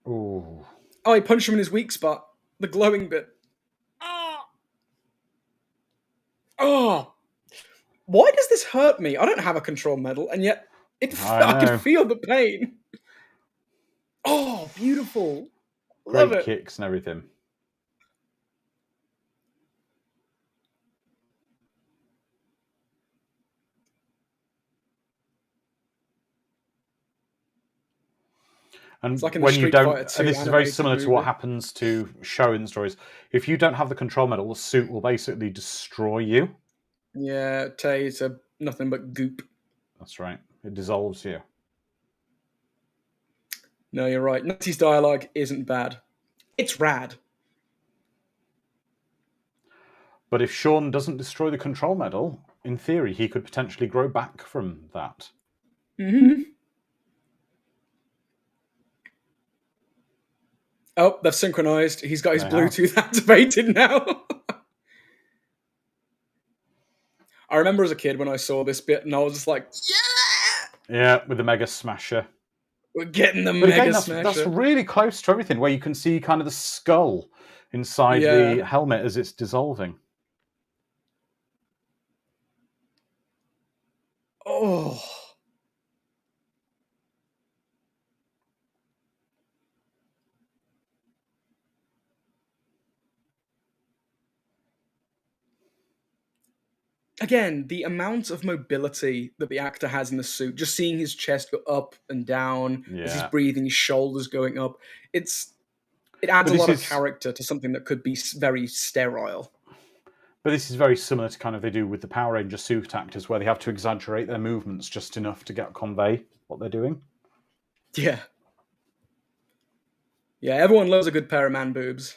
Ooh.
Oh, he punched him in his weak spot. The glowing bit. Oh. Why does this hurt me? I don't have a control medal, and yet I can feel the pain. Oh, beautiful. Love
Great
it.
kicks and everything. And
it's like in
when
the
you
Street
don't,
Fighter 2
and this is very
animated
similar to
movie.
what happens to Shonen stories. If you don't have the control medal, the suit will basically destroy you.
Yeah, Tay is nothing but goop.
That's right. It dissolves you.
No, you're right. 90s dialogue isn't bad. It's rad.
But if Sean doesn't destroy the control medal, in theory, he could potentially grow back from that.
Mm-hmm. Oh, they've synchronized. He's got his Bluetooth activated now. I remember as a kid when I saw this bit and I was just like, yeah!
Yeah, with the Mega Smasher.
We're getting the
But
Mega
again,
Smasher.
that's really close to everything, where you can see kind of the skull inside the helmet as it's dissolving.
Oh. Again, the amount of mobility that the actor has in the suit, just seeing his chest go up and down as he's breathing, his shoulders going up, it adds a lot of character to something that could be very sterile.
But this is very similar to kind of they do with the Power Ranger suit actors, where they have to exaggerate their movements just enough to convey what they're doing.
Yeah. Yeah, everyone loves a good pair of man boobs.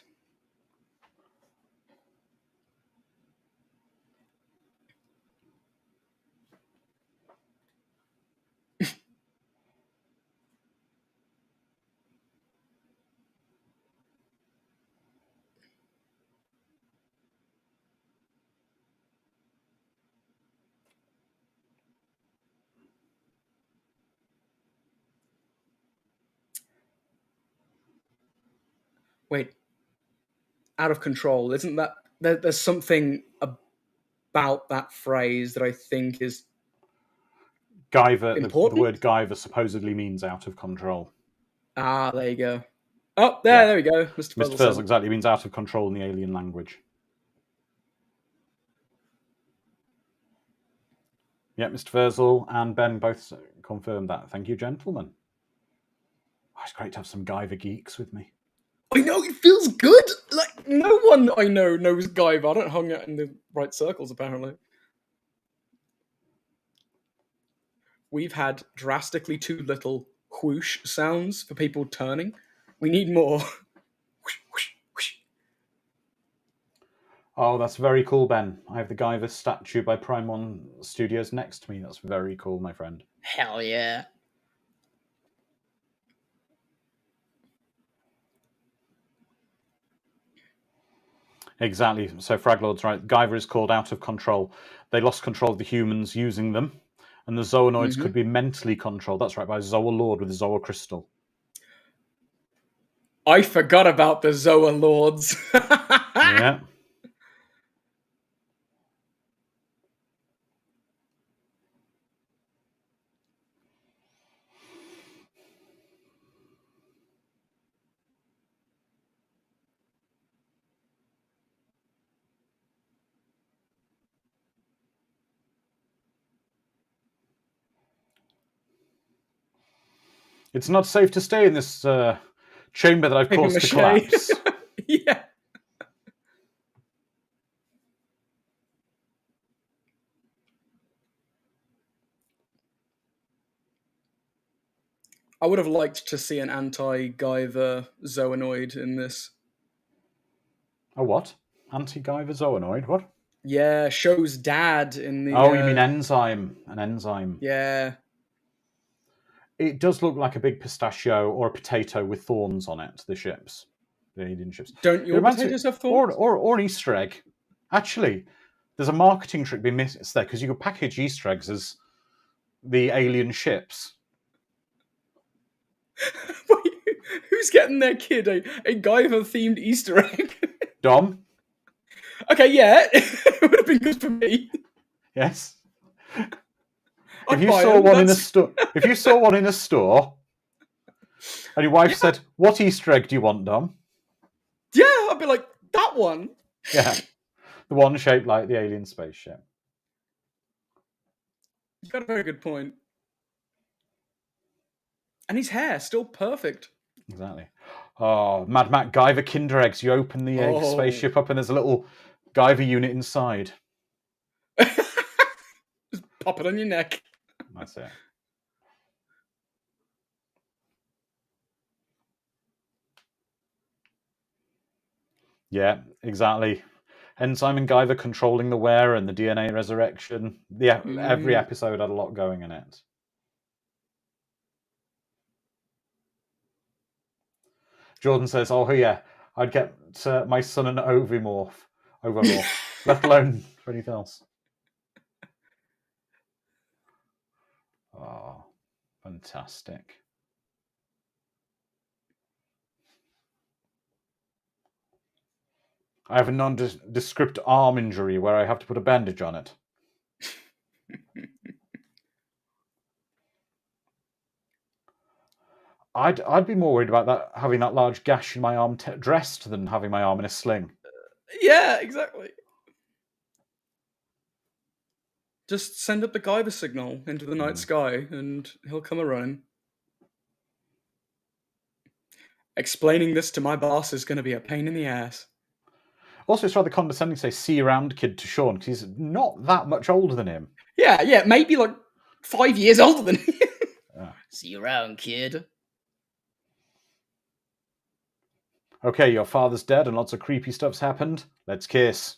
Wait. Out of control. Isn't that... There's something about that phrase that I think is...
Guyver, the word Guyver supposedly means out of control.
Ah, there you go. Oh, there we go. Mr.
Fuzzle exactly means out of control in the alien language. Yeah, Mr. Fuzzle and Ben both confirmed that. Thank you, gentlemen. Oh, it's great to have some Guyver geeks with me.
I know, it feels good! Like, no one I know knows Guyver. I don't hang out in the right circles, apparently. We've had drastically too little whoosh sounds for people turning. We need more. Whoosh, whoosh, whoosh.
Oh, that's very cool, Ben. I have the Guyver statue by Prime One Studios next to me. That's very cool, my friend.
Hell yeah.
Exactly. So Fraglord's right. Guyver is called out of control. They lost control of the humans using them, and the Zoanoids could be mentally controlled. That's right, by Zoa Lord with the Zoa Crystal.
I forgot about the Zoa Lords.
Yeah. It's not safe to stay in this chamber that I've caused to collapse.
Yeah. I would have liked to see an anti-Guyver Zoanoid in this.
A what? Anti-Guyver Zoanoid? What?
Yeah, show's dad in the.
Oh, you mean enzyme? An enzyme.
Yeah.
It does look like a big pistachio or a potato with thorns on it. The ships, the alien ships.
Don't your potatoes have thorns?
Or an Easter egg. Actually, there's a marketing trick being missed there because you could package Easter eggs as the alien ships.
Wait, who's getting their kid a Guyver-themed Easter egg?
Dom?
Okay, yeah, it would have been good for me.
Yes.
I'd
If you
buy
saw
them,
one in a
that's-
store, if you saw one in a store, and your wife said, "What Easter egg do you want, Dom?"
Yeah, I'd be like, that one.
Yeah, the one shaped like the alien spaceship.
You got a very good point. And his hair, still perfect.
Exactly. Oh, Mad Mac Guyver Kinder eggs. You open the egg spaceship up, and there's a little Guyver unit inside.
Just pop it on your neck.
That's it. Yeah, exactly. Enzyme and Guyver controlling the wear and the DNA resurrection. Yeah, every episode had a lot going in it. Jordan says, "Oh yeah, I'd get my son an ovomorph, let alone for anything else." Oh, fantastic. I have a nondescript arm injury where I have to put a bandage on it. I'd be more worried about that having that large gash in my arm dressed than having my arm in a sling.
Yeah, exactly. Just send up the Guyver signal into the night sky and he'll come a-running. Explaining this to my boss is going to be a pain in the ass.
Also, it's rather condescending to say "see you around, kid" to Sean because he's not that much older than him.
Yeah, maybe like 5 years older than him.
See you around, kid.
Okay, your father's dead and lots of creepy stuff's happened. Let's kiss.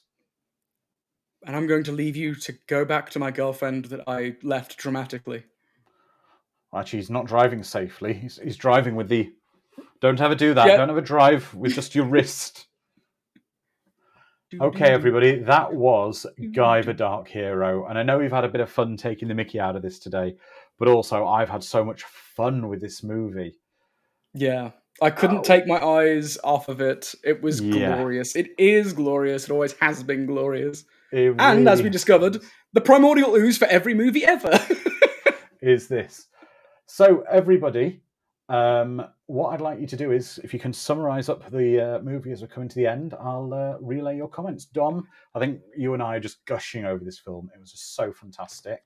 And I'm going to leave you to go back to my girlfriend that I left dramatically.
Actually, he's not driving safely. He's driving with the... Don't ever do that.
Yep.
Don't ever drive with just your wrist. Okay, everybody, that was Guyver Dark Hero. And I know we've had a bit of fun taking the mickey out of this today, but also I've had so much fun with this movie.
Yeah, I couldn't take my eyes off of it. It was glorious. It is glorious. It always has been glorious. And as we discovered, the primordial ooze for every movie ever.
Is this. So, everybody, what I'd like you to do is, if you can summarise up the movie as we're coming to the end, I'll relay your comments. Dom, I think you and I are just gushing over this film. It was just so fantastic.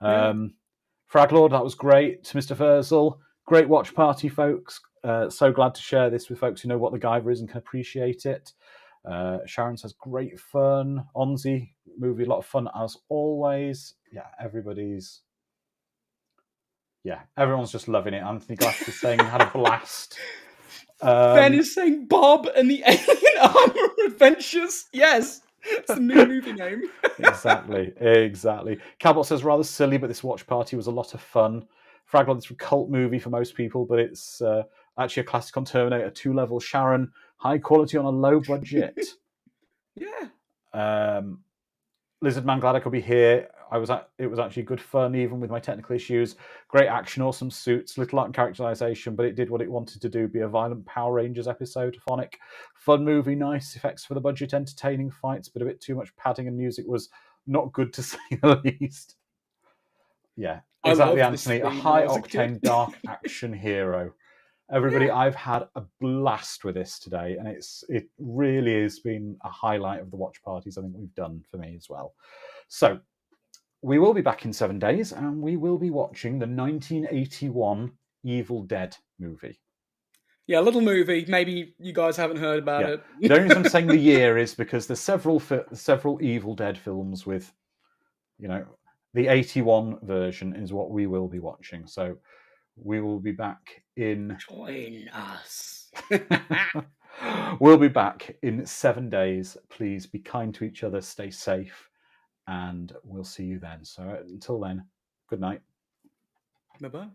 Fraglord, that was great. To Mr. Furzel, great watch party, folks. So glad to share this with folks who know what the Guyver is and can appreciate it. Sharon says, great fun. Onzi, movie, a lot of fun as always. Yeah, everyone's just loving it. Anthony Glass is saying had a blast.
Ben is saying Bob and the Alien Armor Adventures. Yes, it's the new movie name.
Exactly. Cabot says rather silly, but this watch party was a lot of fun. Fraglord, it's a cult movie for most people, but it's actually a classic on Terminator 2 level. Sharon, high quality on a low budget.
Yeah.
Lizard Man, glad I could be here. It was actually good fun, even with my technical issues. Great action, awesome suits, little art and characterization, but it did what it wanted to do, be a violent Power Rangers episode, phonic. Fun movie, nice effects for the budget, entertaining fights, but a bit too much padding and music was not good to say the least. Yeah, exactly, Anthony. A high-octane dark action hero. Everybody, I've had a blast with this today, and it really has been a highlight of the watch parties I think we've done for me as well. So, we will be back in 7 days, and we will be watching the 1981 Evil Dead movie.
Yeah, a little movie. Maybe you guys haven't heard about it.
The only reason I'm saying the year is because there's several Evil Dead films with, the 81 version is what we will be watching. So we will be back in.
Join us.
We'll be back in 7 days. Please be kind to each other, stay safe, and we'll see you then. So until then, good night.
Bye-bye.